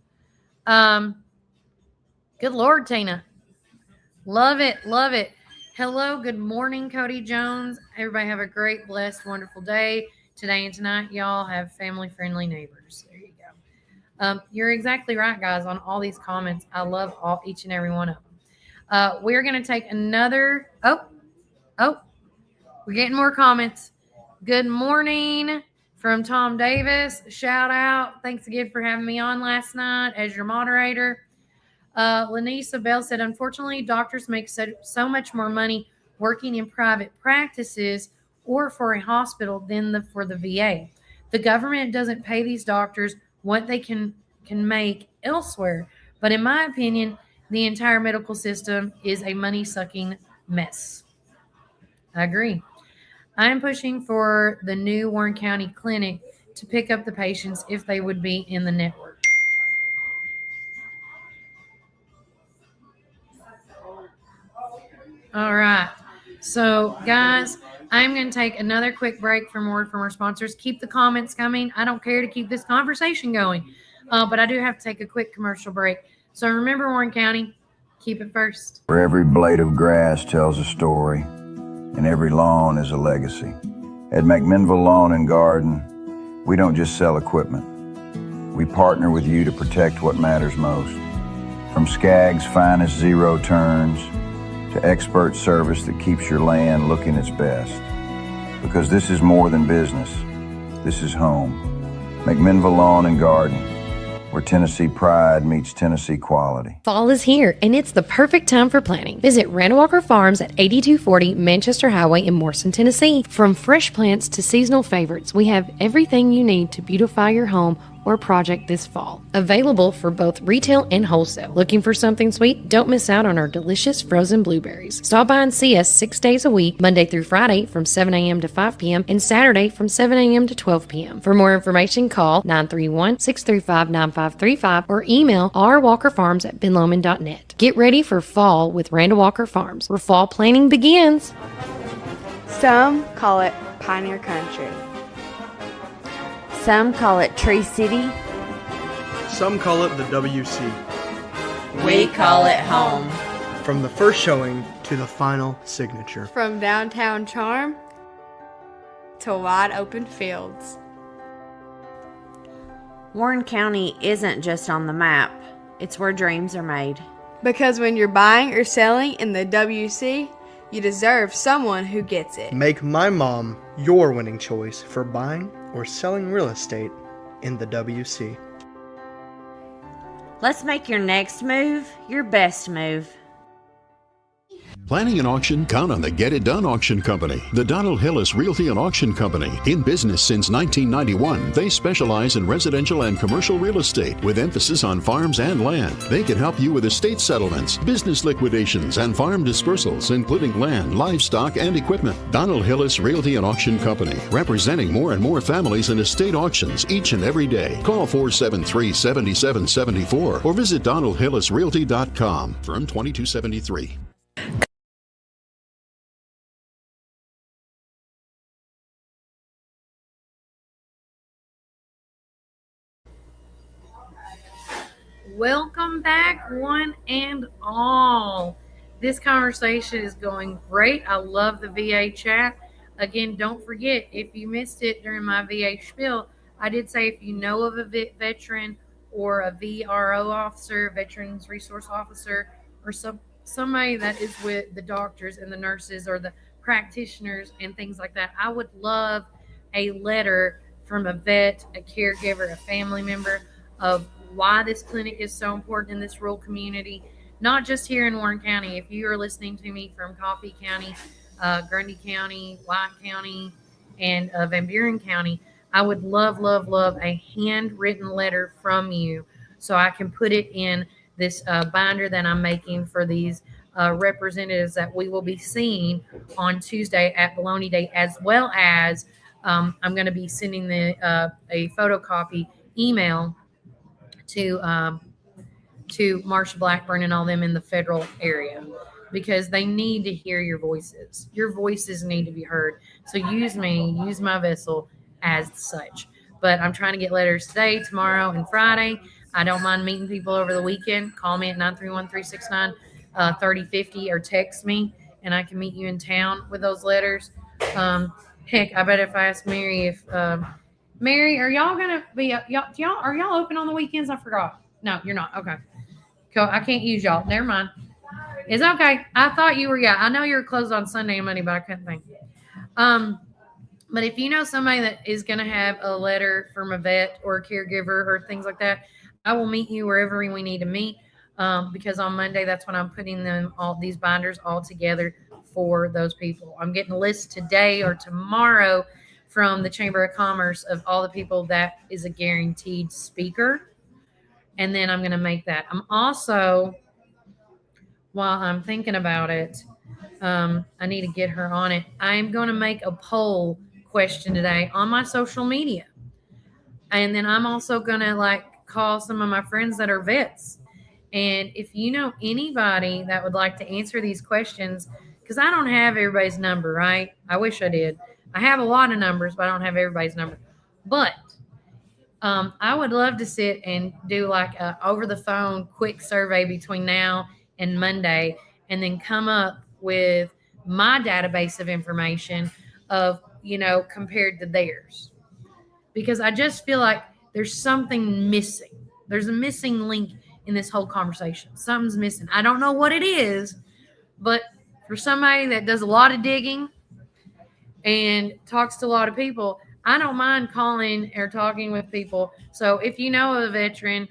Good Lord, Tina. Love it. Love it. Hello. Good morning, Cody Jones. Everybody have a great, blessed, wonderful day. Today and tonight, y'all have family-friendly neighbors. There you go. You're exactly right, guys, on all these comments. I love each and every one of them. We're going to take another. We're getting more comments. Good morning from Tom Davis. Shout out. Thanks again for having me on last night as your moderator. Lanisa Bell said, unfortunately, doctors make so much more money working in private practices or for a hospital than for the VA. The government doesn't pay these doctors what they can make elsewhere. But in my opinion, the entire medical system is a money-sucking mess. I agree. I am pushing for the new Warren County Clinic to pick up the patients if they would be in the network. All right. So, guys, I'm going to take another quick break from word from our sponsors. Keep the comments coming. I don't care to keep this conversation going, but I do have to take a quick commercial break. So remember, Warren County, keep it first. Where every blade of grass tells a story, and every lawn is a legacy. At McMinnville Lawn and Garden, we don't just sell equipment. We partner with you to protect what matters most. From Skaggs' finest zero turns to expert service that keeps your land looking its best. Because this is more than business. This is home. McMinnville Lawn and Garden, where Tennessee pride meets Tennessee quality. Fall is here, and it's the perfect time for planting. Visit Randall Walker Farms at 8240 Manchester Highway in Morrison, Tennessee. From fresh plants to seasonal favorites, we have everything you need to beautify your home or project this fall. Available for both retail and wholesale. Looking for something sweet? Don't miss out on our delicious frozen blueberries. Stop by and see us 6 days a week, Monday through Friday from 7 a.m. to 5 p.m. and Saturday from 7 a.m. to 12 p.m. For more information, call 931-635-9535 or email rwalkerfarms@benlomond.net. Get ready for fall with Randall Walker Farms, where fall planning begins. Some call it Pioneer Country. Some call it Tree City. Some call it the WC. We call it home. From the first showing to the final signature. From downtown charm to wide open fields. Warren County isn't just on the map, it's where dreams are made. Because when you're buying or selling in the WC, you deserve someone who gets it. Make my mom your winning choice for buying or selling real estate in the WC. Let's make your next move your best move. Planning an auction? Count on the Get It Done Auction Company. The Donald Hillis Realty and Auction Company. In business since 1991, they specialize in residential and commercial real estate with emphasis on farms and land. They can help you with estate settlements, business liquidations, and farm dispersals, including land, livestock, and equipment. Donald Hillis Realty and Auction Company, representing more and more families in estate auctions each and every day. Call 473-7774 or visit DonaldHillisRealty.com. Firm 2273. Welcome back, one and all. This conversation is going great. I love the VA chat. Again, don't forget, if you missed it during my VA spiel, I did say if you know of a veteran or a VRO officer, Veterans Resource Officer, or somebody that is with the doctors and the nurses or the practitioners and things like that, I would love a letter from a vet, a caregiver, a family member of why this clinic is so important in this rural community, not just here in Warren County. If you are listening to me from Coffee County, Grundy County, White County, and Van Buren County, I would love, love, love a handwritten letter from you so I can put it in this binder that I'm making for these representatives that we will be seeing on Tuesday at Bologna Day, as well as I'm going to be sending a photocopy email to Marsha Blackburn and all them in the federal area, because they need to hear your voices. Your voices need to be heard. So use me, use my vessel as such. But I'm trying to get letters today, tomorrow, and Friday. I don't mind meeting people over the weekend. Call me at 931-369-3050 or text me, and I can meet you in town with those letters. Heck, I bet if I ask Mary if Mary, are y'all gonna be are y'all open on the weekends? I forgot. No, you're not. Okay. Cool. I can't use y'all. Never mind. It's okay. I thought you were, I know you were closed on Sunday and Monday, but I couldn't think. But if you know somebody that is gonna have a letter from a vet or a caregiver or things like that, I will meet you wherever we need to meet. Because on Monday, that's when I'm putting these binders all together for those people. I'm getting a list today or tomorrow from the Chamber of Commerce of all the people that is a guaranteed speaker. And then I'm going to make that. I'm also, while I'm thinking about it, I need to get her on it. I'm going to make a poll question today on my social media. And then I'm also going to call some of my friends that are vets. And if you know anybody that would like to answer these questions, because I don't have everybody's number, right? I wish I did. I have a lot of numbers, but I don't have everybody's number. But I would love to sit and do a over the phone quick survey between now and Monday, and then come up with my database of information of, compared to theirs. Because I just feel like there's something missing. There's a missing link in this whole conversation. Something's missing. I don't know what it is, but for somebody that does a lot of digging and talks to a lot of people, I don't mind calling or talking with people. So if you know a veteran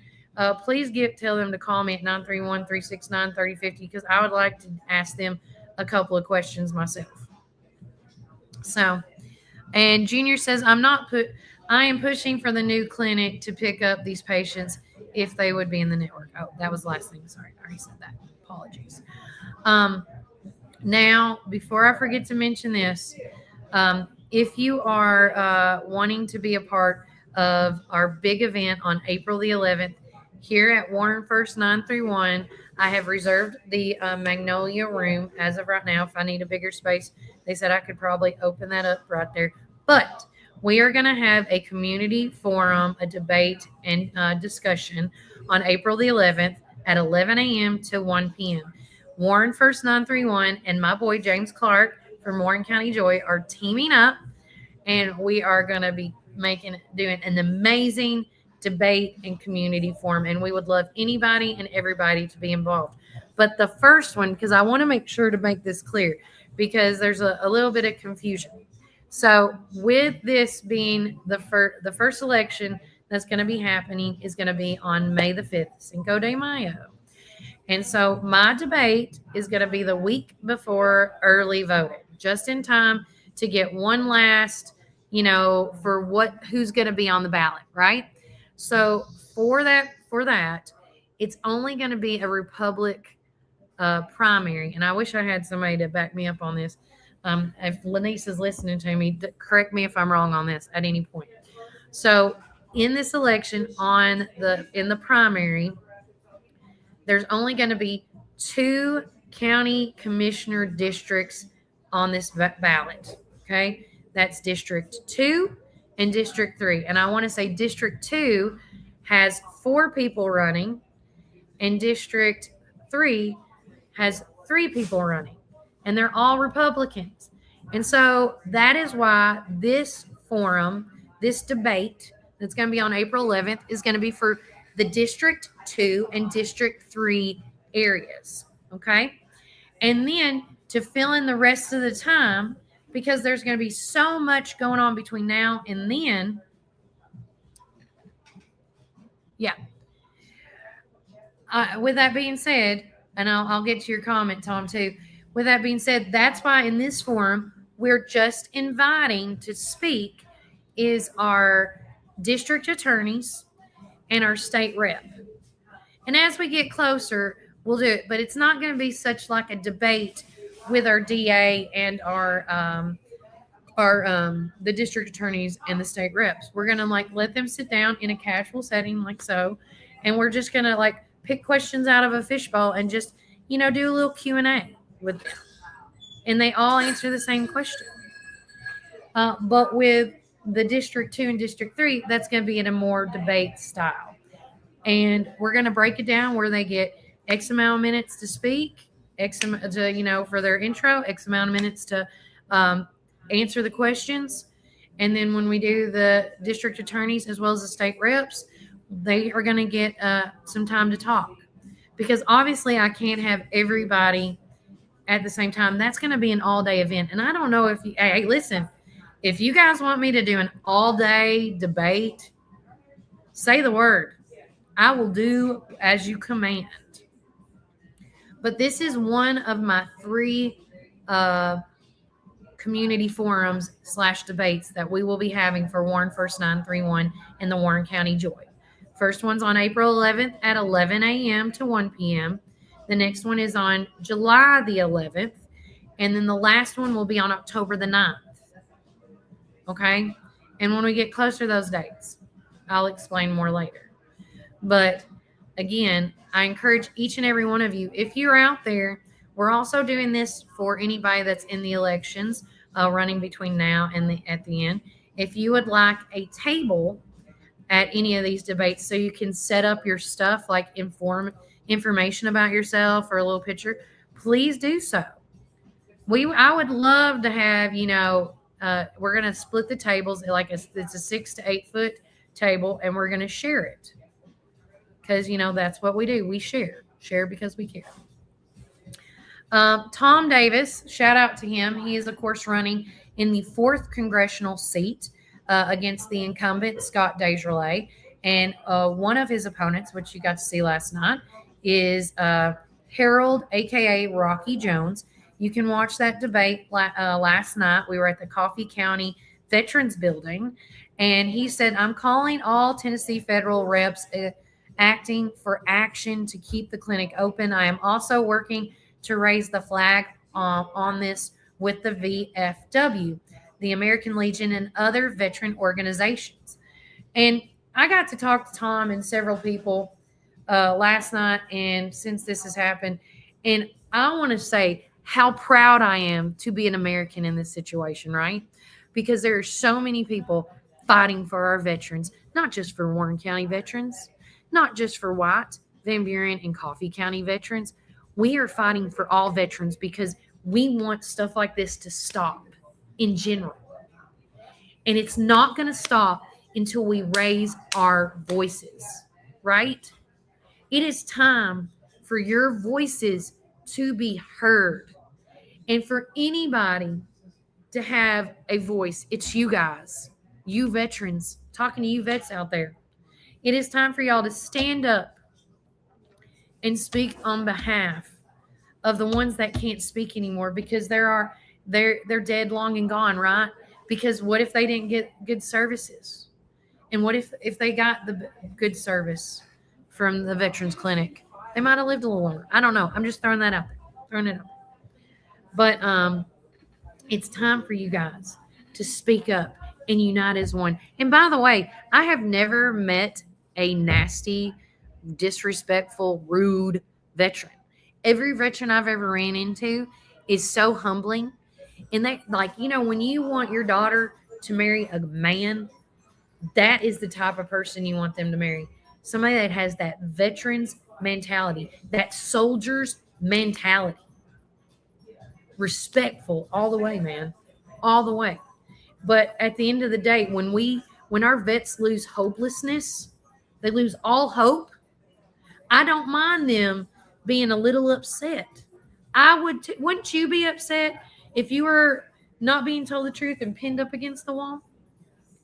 please tell them to call me at 931-369-3050 because I would like to ask them a couple of questions myself. So, and Junior says, I am pushing for the new clinic to pick up these patients if they would be in the network. Oh, that was the last thing. Sorry, I already said that. Apologies. Now, before I forget to mention this, if you are wanting to be a part of our big event on April the 11th here at Warren First 931, I have reserved the Magnolia room as of right now. If I need a bigger space, they said I could probably open that up right there. But we are going to have a community forum, a debate, and discussion on April the 11th at 11 a.m. to 1 p.m. Warren First 931 and my boy James Clark from Warren County Joy are teaming up, and we are going to be doing an amazing debate and community forum, and we would love anybody and everybody to be involved. But the first one, because I want to make sure to make this clear, because there's a little bit of confusion. So with this being the first election that's going to be happening is going to be on May the 5th, Cinco de Mayo. And so my debate is going to be the week before early voting, just in time to get one last, for who's going to be on the ballot, right? So for that, it's only going to be a Republic primary. And I wish I had somebody to back me up on this. If Lanice is listening to me, correct me if I'm wrong on this at any point. So in this election in the primary, there's only going to be 2 county commissioner districts on this ballot. Okay. That's District 2 and District 3. And I want to say District 2 has 4 people running and District 3 has 3 people running. And they're all Republicans. And so that is why this forum, this debate that's going to be on April 11th is going to be for the District 2 and District 3 areas. Okay. And then to fill in the rest of the time, because there's going to be so much going on between now and then. Yeah. With that being said, and I'll get to your comment, Tom, too. With that being said, that's why in this forum, we're just inviting to speak is our district attorneys and our state rep. And as we get closer, we'll do it. But it's not going to be such like a debate with our DA and our the district attorneys and the state reps. We're going to let them sit down in a casual setting like so. And we're just going to pick questions out of a fishbowl and just, do a little Q&A with them. And they all answer the same question. But with the District 2 and District 3, that's going to be in a more debate style. And we're going to break it down where they get X amount of minutes to speak, X amount to, for their intro, X amount of minutes to answer the questions. And then when we do the district attorneys as well as the state reps, they are going to get some time to talk. Because obviously I can't have everybody at the same time. That's going to be an all-day event. And I don't know if you – hey, listen, if you guys want me to do an all-day debate, say the word. I will do as you command. But this is one of my 3 community forums / debates that we will be having for Warren First 931 and the Warren County Joy. First one's on April 11th at 11 a.m. to 1 p.m. The next one is on July the 11th. And then the last one will be on October the 9th. Okay? And when we get closer to those dates, I'll explain more later. But again, I encourage each and every one of you, if you're out there, we're also doing this for anybody that's in the elections running between now and at the end. If you would like a table at any of these debates so you can set up your stuff, like information about yourself or a little picture, please do so. I would love to have, we're going to split the tables it's a 6 to 8 foot table, and we're going to share it. Because, that's what we do. We share because we care. Tom Davis, shout out to him. He is, of course, running in the 4th congressional seat against the incumbent, Scott Desjardins. And one of his opponents, which you got to see last night, is Harold, a.k.a. Rocky Jones. You can watch that debate last night. We were at the Coffee County Veterans Building, and he said, I'm calling all Tennessee federal reps acting for action to keep the clinic open. I am also working to raise the flag on this with the VFW, the American Legion, and other veteran organizations. And I got to talk to Tom and several people last night, and since this has happened, and I want to say how proud I am to be an American in this situation, right? Because there are so many people fighting for our veterans, not just for Warren County veterans, not just for White, Van Buren, and Coffee County veterans. We are fighting for all veterans because we want stuff like this to stop in general. And it's not going to stop until we raise our voices, right? It is time for your voices to be heard. And for anybody to have a voice, it's you guys, you veterans, talking to you vets out there. It is time for y'all to stand up and speak on behalf of the ones that can't speak anymore, because they're dead, long and gone, right? Because what if they didn't get good services? And what if they got the good service from the Veterans Clinic? They might have lived a little longer. I don't know. I'm just throwing that out there. Throwing it out. But it's time for you guys to speak up and unite as one. And by the way, I have never met a nasty, disrespectful, rude veteran. Every veteran I've ever ran into is so humbling. And they, like, you know, when you want your daughter to marry a man, that is the type of person you want them to marry. Somebody that has that veterans mentality, that soldier's mentality. Respectful all the way, man. All the way. But at the end of the day, when our vets lose hopelessness, they lose all hope, I don't mind them being a little upset. I would, wouldn't you be upset if you were not being told the truth and pinned up against the wall?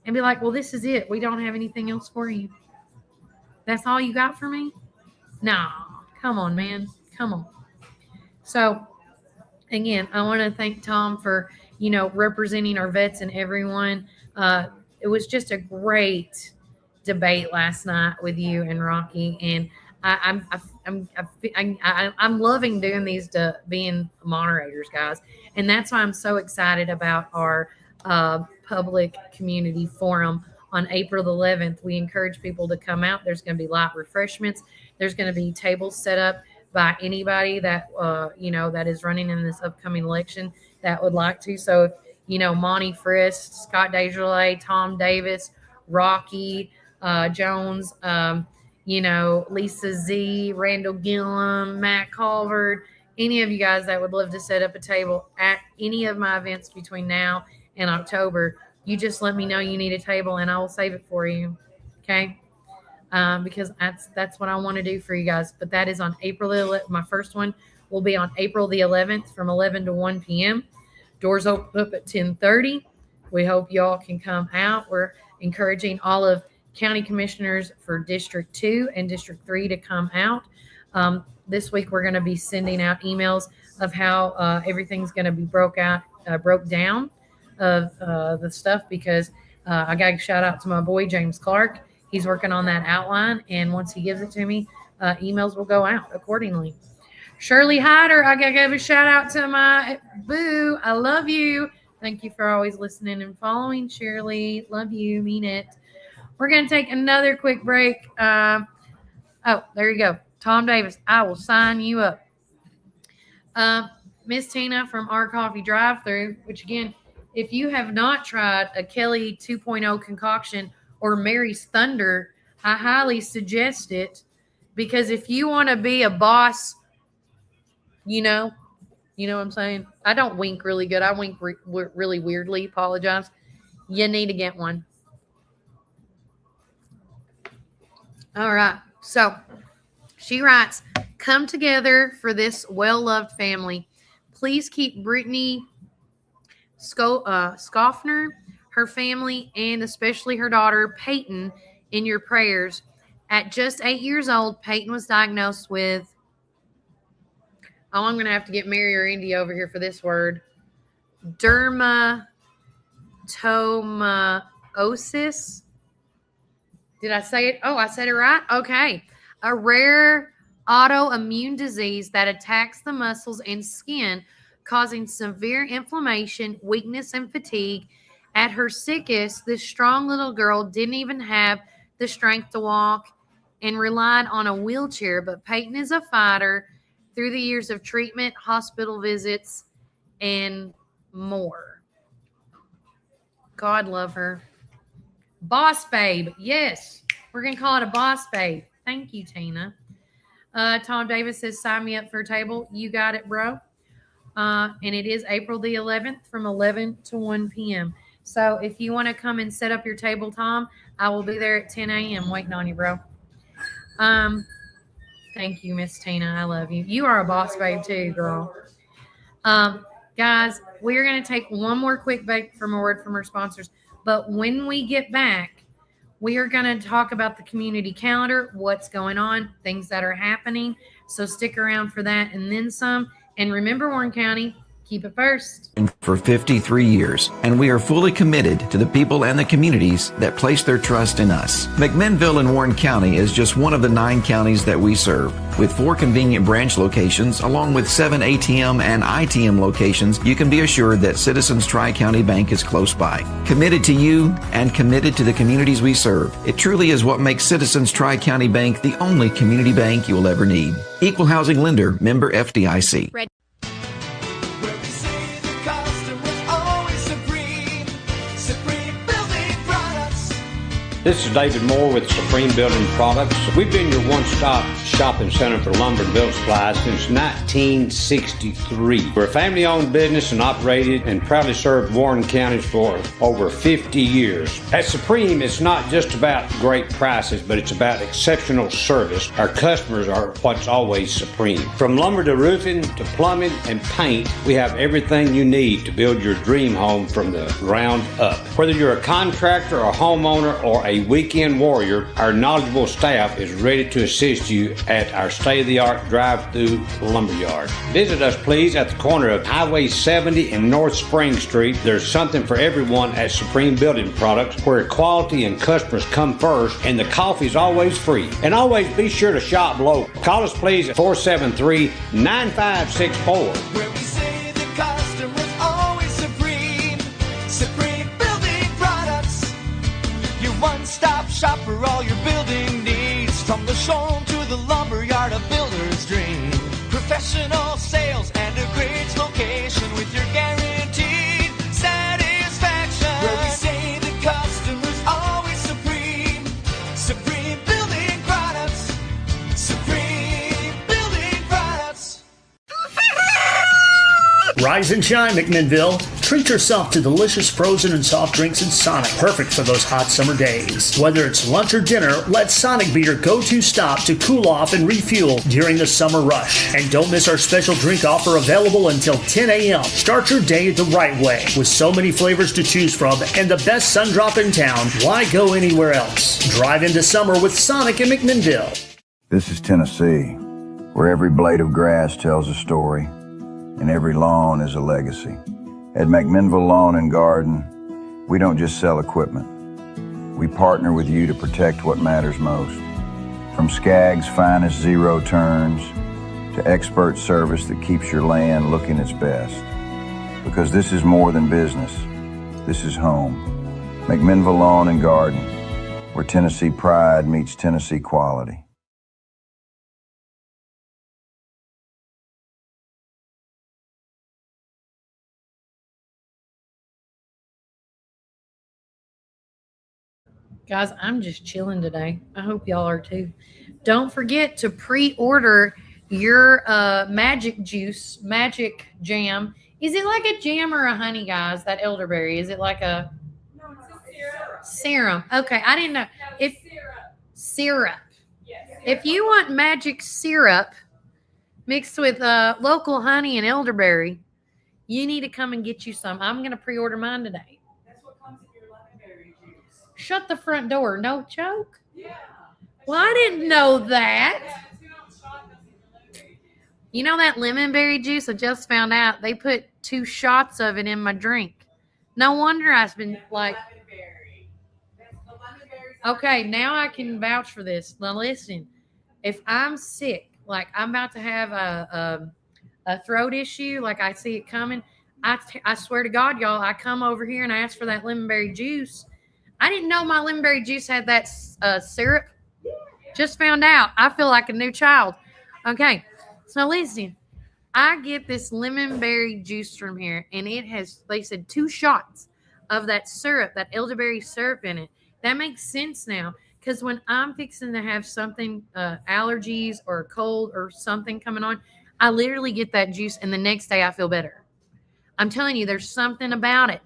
And be like, well, this is it. We don't have anything else for you. That's all you got for me? No. Come on, man. Come on. So, again, I want to thank Tom for, you know, representing our vets and everyone. It was just a great debate last night with you and Rocky, and I'm loving doing these being moderators, guys, and that's why I'm so excited about our public community forum on April the 11th. We encourage people to come out. There's going to be light refreshments. There's going to be tables set up by anybody that that is running in this upcoming election that would like to. So if Monty Frist, Scott Desjardins, Tom Davis, Rocky Jones, Lisa Z, Randall Gillum, Matt Calvert, any of you guys that would love to set up a table at any of my events between now and October, you just let me know you need a table and I will save it for you. Okay. Because that's what I want to do for you guys. But that is on April the 11th. My first one will be on April the 11th from 11 to 1 p.m. Doors open up at 10:30. We hope y'all can come out. We're encouraging all of county commissioners for District 2 and District 3 to come out. This week we're going to be sending out emails of how everything's going to be broke down of the stuff, because I got to shout out to my boy James Clark. He's working on that outline, and once he gives it to me, emails will go out accordingly. Shirley Hyder, I got to give a shout out to my boo. I love you. Thank you for always listening and following, Shirley. Love you. Mean it. We're going to take another quick break. Oh, there you go. Tom Davis, I will sign you up. Miss Tina from Our Coffee Drive-Thru, which again, if you have not tried a Kelly 2.0 concoction or Mary's Thunder, I highly suggest it, because if you want to be a boss, you know what I'm saying? I don't wink really good. I wink really weirdly. Apologize. You need to get one. All right. So she writes, come together for this well-loved family. Please keep Brittany Scoffner, her family, and especially her daughter, Peyton, in your prayers. At just 8 years old, Peyton was diagnosed with, oh, I'm going to have to get Mary or Indy over here for this word, dermatomaosis. Did I say it? Oh, I said it right? Okay. A rare autoimmune disease that attacks the muscles and skin, causing severe inflammation, weakness, and fatigue. At her sickest, this strong little girl didn't even have the strength to walk and relied on a wheelchair. But Peyton is a fighter through the years of treatment, hospital visits, and more. God love her. Boss babe. Yes. We're going to call it a boss babe. Thank you, Tina. Tom Davis says, sign me up for a table. You got it, bro. And it is April the 11th from 11 to 1 p.m. So if you want to come and set up your table, Tom, I will be there at 10 a.m. waiting on you, bro. Thank you, Miss Tina. I love you. You are a boss babe too, girl. Guys, we're going to take one more quick break from a word from our sponsors. But when we get back, we are going to talk about the community calendar, what's going on, things that are happening. So stick around for that and then some. And remember, Warren County, keep it first. For 53 years, and we are fully committed to the people and the communities that place their trust in us. McMinnville in Warren County is just one of the 9 counties that we serve. With 4 convenient branch locations, along with 7 ATM and ITM locations, you can be assured that Citizens Tri-County Bank is close by. Committed to you and committed to the communities we serve. It truly is what makes Citizens Tri-County Bank the only community bank you will ever need. Equal housing lender, member FDIC. This is David Moore with Supreme Building Products. We've been your one-stop shopping center for lumber and building supplies since 1963. We're a family-owned business and operated and proudly served Warren County for over 50 years. At Supreme, it's not just about great prices, but it's about exceptional service. Our customers are what's always supreme. From lumber to roofing to plumbing and paint, we have everything you need to build your dream home from the ground up. Whether you're a contractor, a homeowner, or a weekend warrior, our knowledgeable staff is ready to assist you at our state-of-the-art drive-through lumberyard. Visit us, please, at the corner of Highway 70 and North Spring Street. There's something for everyone at Supreme Building Products, where quality and customers come first, and the coffee's always free. And always be sure to shop local. Call us, please, at 473-9564. Where we say the customer's always supreme. Supreme Building Products. Your one-stop shop for all your building needs. From the showroom to the lumberyard, a builder's dream. Professional sales and a great location with your guaranteed satisfaction. Where we say the customer's always supreme. Supreme Building Products. Supreme Building Products. Rise and shine, McMinnville. Treat yourself to delicious frozen and soft drinks at Sonic, perfect for those hot summer days. Whether it's lunch or dinner, let Sonic be your go-to stop to cool off and refuel during the summer rush. And don't miss our special drink offer available until 10 a.m. Start your day the right way. With so many flavors to choose from and the best sun drop in town, why go anywhere else? Drive into summer with Sonic in McMinnville. This is Tennessee, where every blade of grass tells a story and every lawn is a legacy. At McMinnville Lawn and Garden, we don't just sell equipment. We partner with you to protect what matters most. From Skaggs' finest zero turns to expert service that keeps your land looking its best. Because this is more than business. This is home. McMinnville Lawn and Garden, where Tennessee pride meets Tennessee quality. Guys, I'm just chilling today. I hope y'all are too. Don't forget to pre-order your magic juice, magic jam. Is it like a jam or a honey, guys, that elderberry? Is it like a... No, it's a syrup. Serum. Okay, I didn't know. If syrup. Yes. If you want magic syrup mixed with local honey and elderberry, you need to come and get you some. I'm going to pre-order mine today. That's what comes in your lemon berry juice. Shut the front door. No joke. Well, I didn't know that. You know that lemon berry juice? I just found out they put 2 shots of it in my drink. No wonder I've been like. Okay, now I can vouch for this. Now listen, if I'm sick, like I'm about to have a throat issue, like I see it coming, I swear to God, y'all, I come over here and I ask for that lemon berry juice. I didn't know my lemon berry juice had that syrup. Just found out. I feel like a new child. Okay, so listen, I get this lemon berry juice from here, and it has, they said, 2 shots of that syrup, that elderberry syrup in it. That makes sense now, because when I'm fixing to have something, allergies or a cold or something coming on, I literally get that juice, and the next day I feel better. I'm telling you, there's something about it.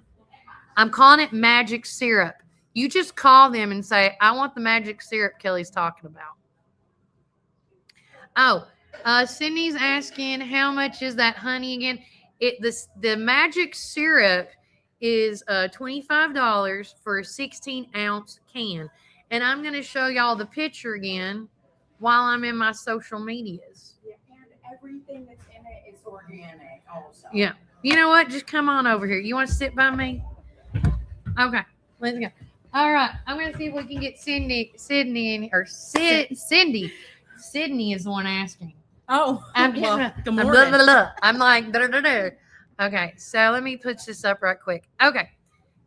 I'm calling it magic syrup. You just call them and say, I want the magic syrup Kelly's talking about. Oh, Sydney's asking, how much is that honey again? The magic syrup is $25 for a 16-ounce can. And I'm going to show y'all the picture again while I'm in my social medias. Yeah, and everything that's in it is organic also. Yeah. You know what? Just come on over here. You want to sit by me? Okay. Let's go. All right. I'm going to see if we can get Cindy Sydney is the one asking. Oh, I'm well, good morning. blah, blah, blah. I'm like, da, da, da. Okay, so let me put this up right quick. Okay,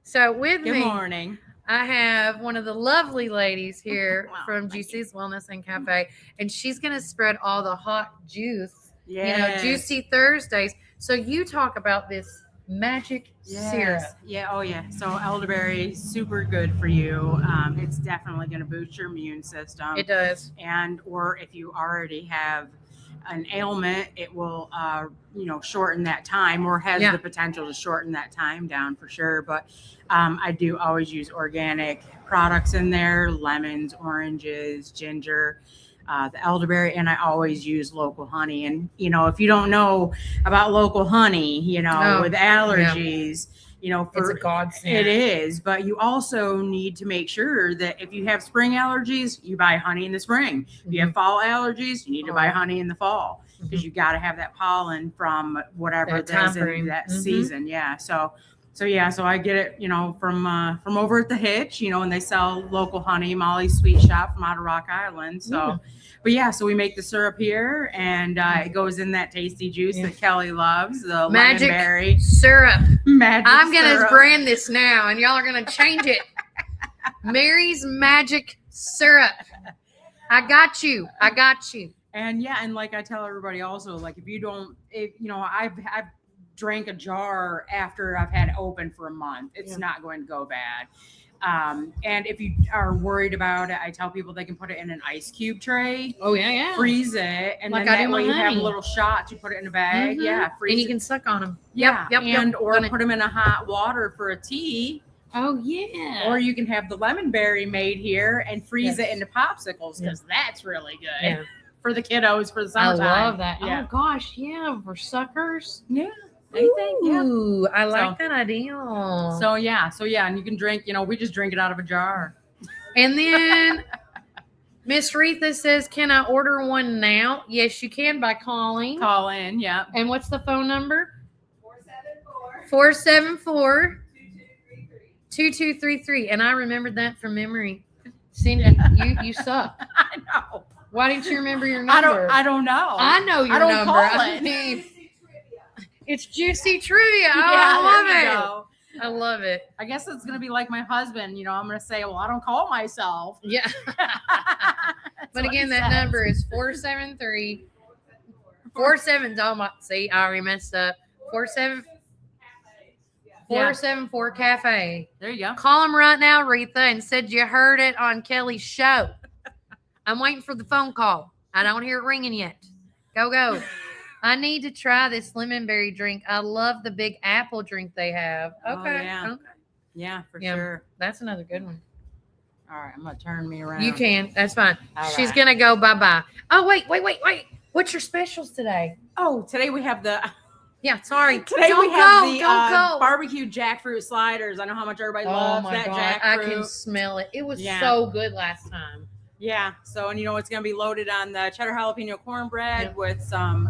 so with Good me, morning. I have one of the lovely ladies here from Juicy's Wellness and Cafe, and she's going to spread all the hot juice, Juicy Thursdays. So you talk about this magic syrup. Yeah, oh yeah. So elderberry, super good for you. It's definitely going to boost your immune system. It does. And or if you already have an ailment, it will shorten that time, or has the potential to shorten that time down for sure. But I do always use organic products in there: lemons, oranges, ginger, the elderberry, and I always use local honey. And if you don't know about local honey, with allergies, it's a godsend. It is, but you also need to make sure that if you have spring allergies, you buy honey in the spring. If you have fall allergies, you need to buy honey in the fall, because you got to have that pollen from whatever that's in that season. Yeah. So I get it, from over at the Hitch, and they sell local honey, Molly's Sweet Shop from out of Rock Island. So, so we make the syrup here, and it goes in that tasty juice that Kelly loves, the magic lemon berry syrup. I'm going to syrup. brand this now, and y'all are going to change it. Mary's Magic Syrup. I got you. And and like I tell everybody also, like I've drank a jar after I've had it open for a month. It's not going to go bad. And if you are worried about it, I tell people they can put it in an ice cube tray. Oh yeah. Freeze it, and like then I that do way you have honey. little shots. You put it in a bag. Yeah, freeze and you it. can suck on them. Yeah, Yep. or put them in a hot water for a tea. Oh yeah. Or you can have the lemon berry made here and freeze it into popsicles, because that's really good. Yeah. For the kiddos for the I summertime. love that. Yeah. Oh gosh, yeah, for suckers. Yeah. Ooh, I like that idea. So and you can drink, we just drink it out of a jar. And then Miss Retha says, can I order one now? Yes, you can by calling. Call in, yeah. And what's the phone number? 474 2233. And I remembered that from memory. Cindy, you suck. I know. Why didn't you remember your number? I don't know. I know your I don't number. Call I it. mean, it's Juicy Trivia. Oh, Yeah, I love it. I love it. I guess it's gonna be like my husband. I'm gonna say, well, I don't call myself. Yeah. But again, that number is 473 see, I already messed up. 474 Cafe. There you go. Call them right now, Retha, and said you heard it on Kelly's show. I'm waiting for the phone call. I don't hear it ringing yet. Go. I need to try this lemon berry drink. I love the big apple drink they have. Okay. Yeah, for sure. That's another good one. All right, I'm gonna turn me around. You can. That's fine. All She's right. gonna go bye-bye. Oh, wait. What's your specials today? Oh, today we have the Yeah, sorry. Today don't we have the don't go. barbecue jackfruit sliders. I know how much everybody loves that I can jackfruit. smell it. It was Yeah. so good last time. Yeah. So, and it's going to be loaded on the cheddar jalapeno cornbread with some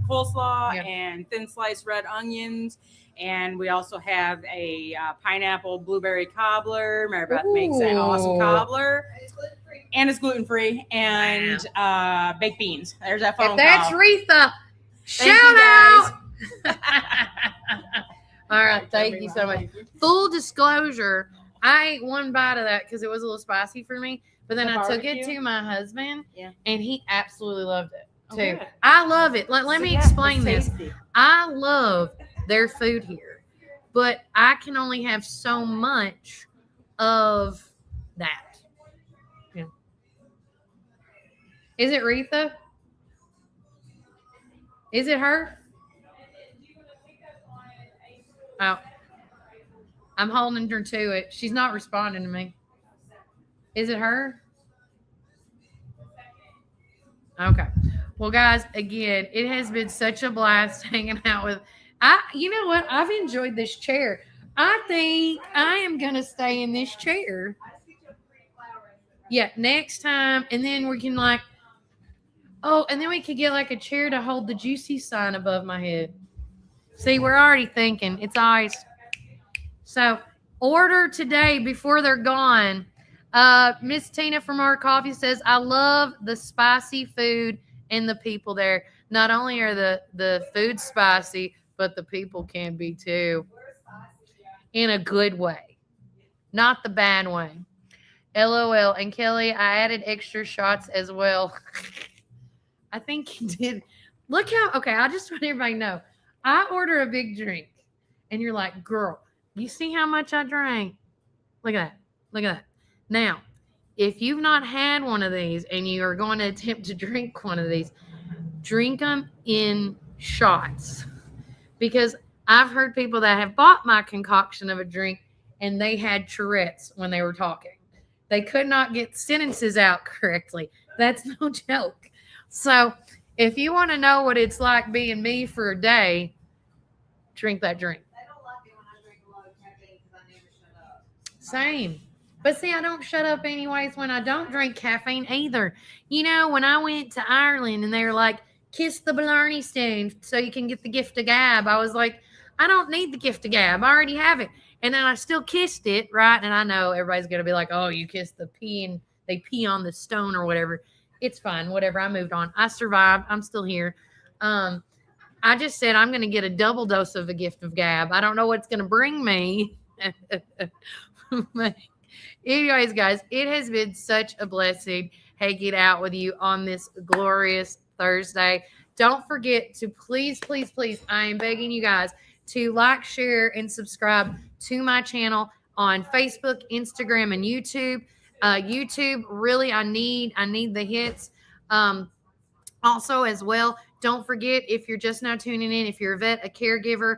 coleslaw and thin sliced red onions. And we also have a pineapple blueberry cobbler. Mary Beth makes an awesome cobbler. And it's gluten-free. And baked beans. There's that phone If that's call. Retha, Thank shout you, guys. out. All right. Thank you so much. Full disclosure, I ate one bite of that because it was a little spicy for me. But then The I took it barbecue? to my husband, Yeah. and he absolutely loved it Oh, too. good. I love it. Let me Yeah, explain it's this. tasty. I love their food here, but I can only have so much of that. Yeah. Is it Retha? Is it her? Oh. I'm holding her to it. She's not responding to me. Is it her? Okay. Well, guys, again, it has been such a blast hanging out with. You know what? I've enjoyed this chair. I think I am gonna stay in this chair. Yeah, next time, and then we can and then we could get like a chair to hold the Juicy sign above my head. See, we're already thinking. It's always so. Order today before they're gone. Miss Tina from Our Coffee says, I love the spicy food and the people there. Not only are the food spicy, but the people can be too. In a good way. Not the bad way. LOL. And Kelly, I added extra shots as well. I think you did. Look how, okay, I just want everybody to know. I order a big drink, and you're like, girl, you see how much I drank? Look at that. Look at that. Now, if you've not had one of these and you are going to attempt to drink one of these, drink them in shots. Because I've heard people that have bought my concoction of a drink and they had Tourette's when they were talking. They could not get sentences out correctly. That's no joke. So if you want to know what it's like being me for a day, drink that drink. Same. But see, I don't shut up anyways when I don't drink caffeine either. You know, when I went to Ireland and they were like, kiss the Blarney Stone so you can get the gift of gab, I was like, I don't need the gift of gab. I already have it. And then I still kissed it, right? And I know everybody's going to be like, oh, you kissed the pee and they pee on the stone or whatever. It's fine. Whatever. I moved on. I survived. I'm still here. I just said I'm going to get a double dose of a gift of gab. I don't know what's going to bring me. Anyways, guys, it has been such a blessing hanging out with you on this glorious Thursday. Don't forget to please, I am begging you guys to like, share, and subscribe to my channel on Facebook, Instagram, and YouTube. YouTube, really, I need the hits. Also, as well, don't forget, if you're just now tuning in, if you're a vet, a caregiver,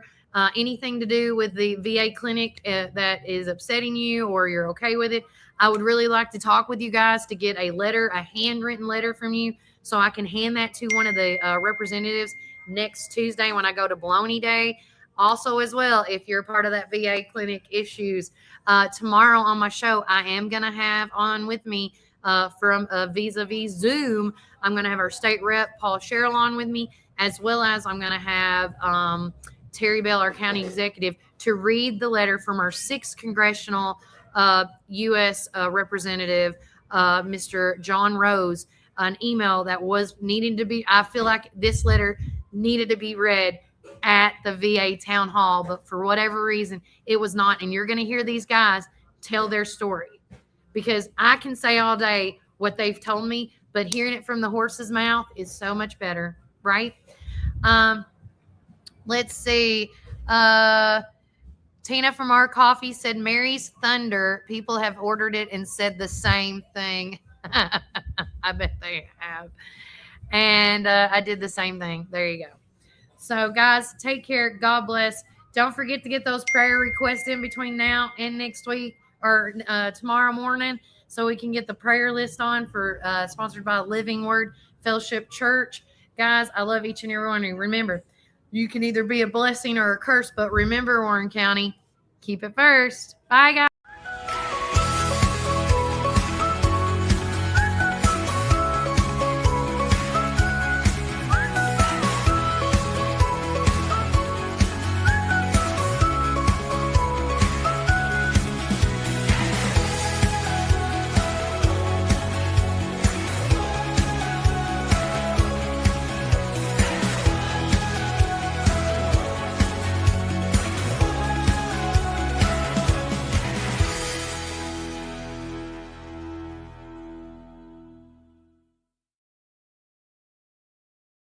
anything to do with the VA clinic that is upsetting you or you're okay with it, I would really like to talk with you guys to get a letter, a handwritten letter from you, so I can hand that to one of the representatives next Tuesday when I go to Baloney Day. Also, as well, if you're part of that VA clinic issues, tomorrow on my show, I am going to have on with me from Vis-a-Vis Zoom, I'm going to have our state rep, Paul Sherrill, on with me, as well as I'm going to have Terry Bell, our county executive, to read the letter from our 6th congressional U.S. representative, Mr. John Rose, an email that was needing to be, I feel like this letter needed to be read at the VA town hall, but for whatever reason, it was not. And you're going to hear these guys tell their story, because I can say all day what they've told me, but hearing it from the horse's mouth is so much better, right? Let's see. Tina from Our Coffee said Mary's Thunder. People have ordered it and said the same thing. I bet they have. And I did the same thing. There you go. So, guys, take care. God bless. Don't forget to get those prayer requests in between now and next week or tomorrow morning so we can get the prayer list on for sponsored by Living Word Fellowship Church. Guys, I love each and every one of you. Remember, you can either be a blessing or a curse, but remember, Warren County, keep it first. Bye, guys.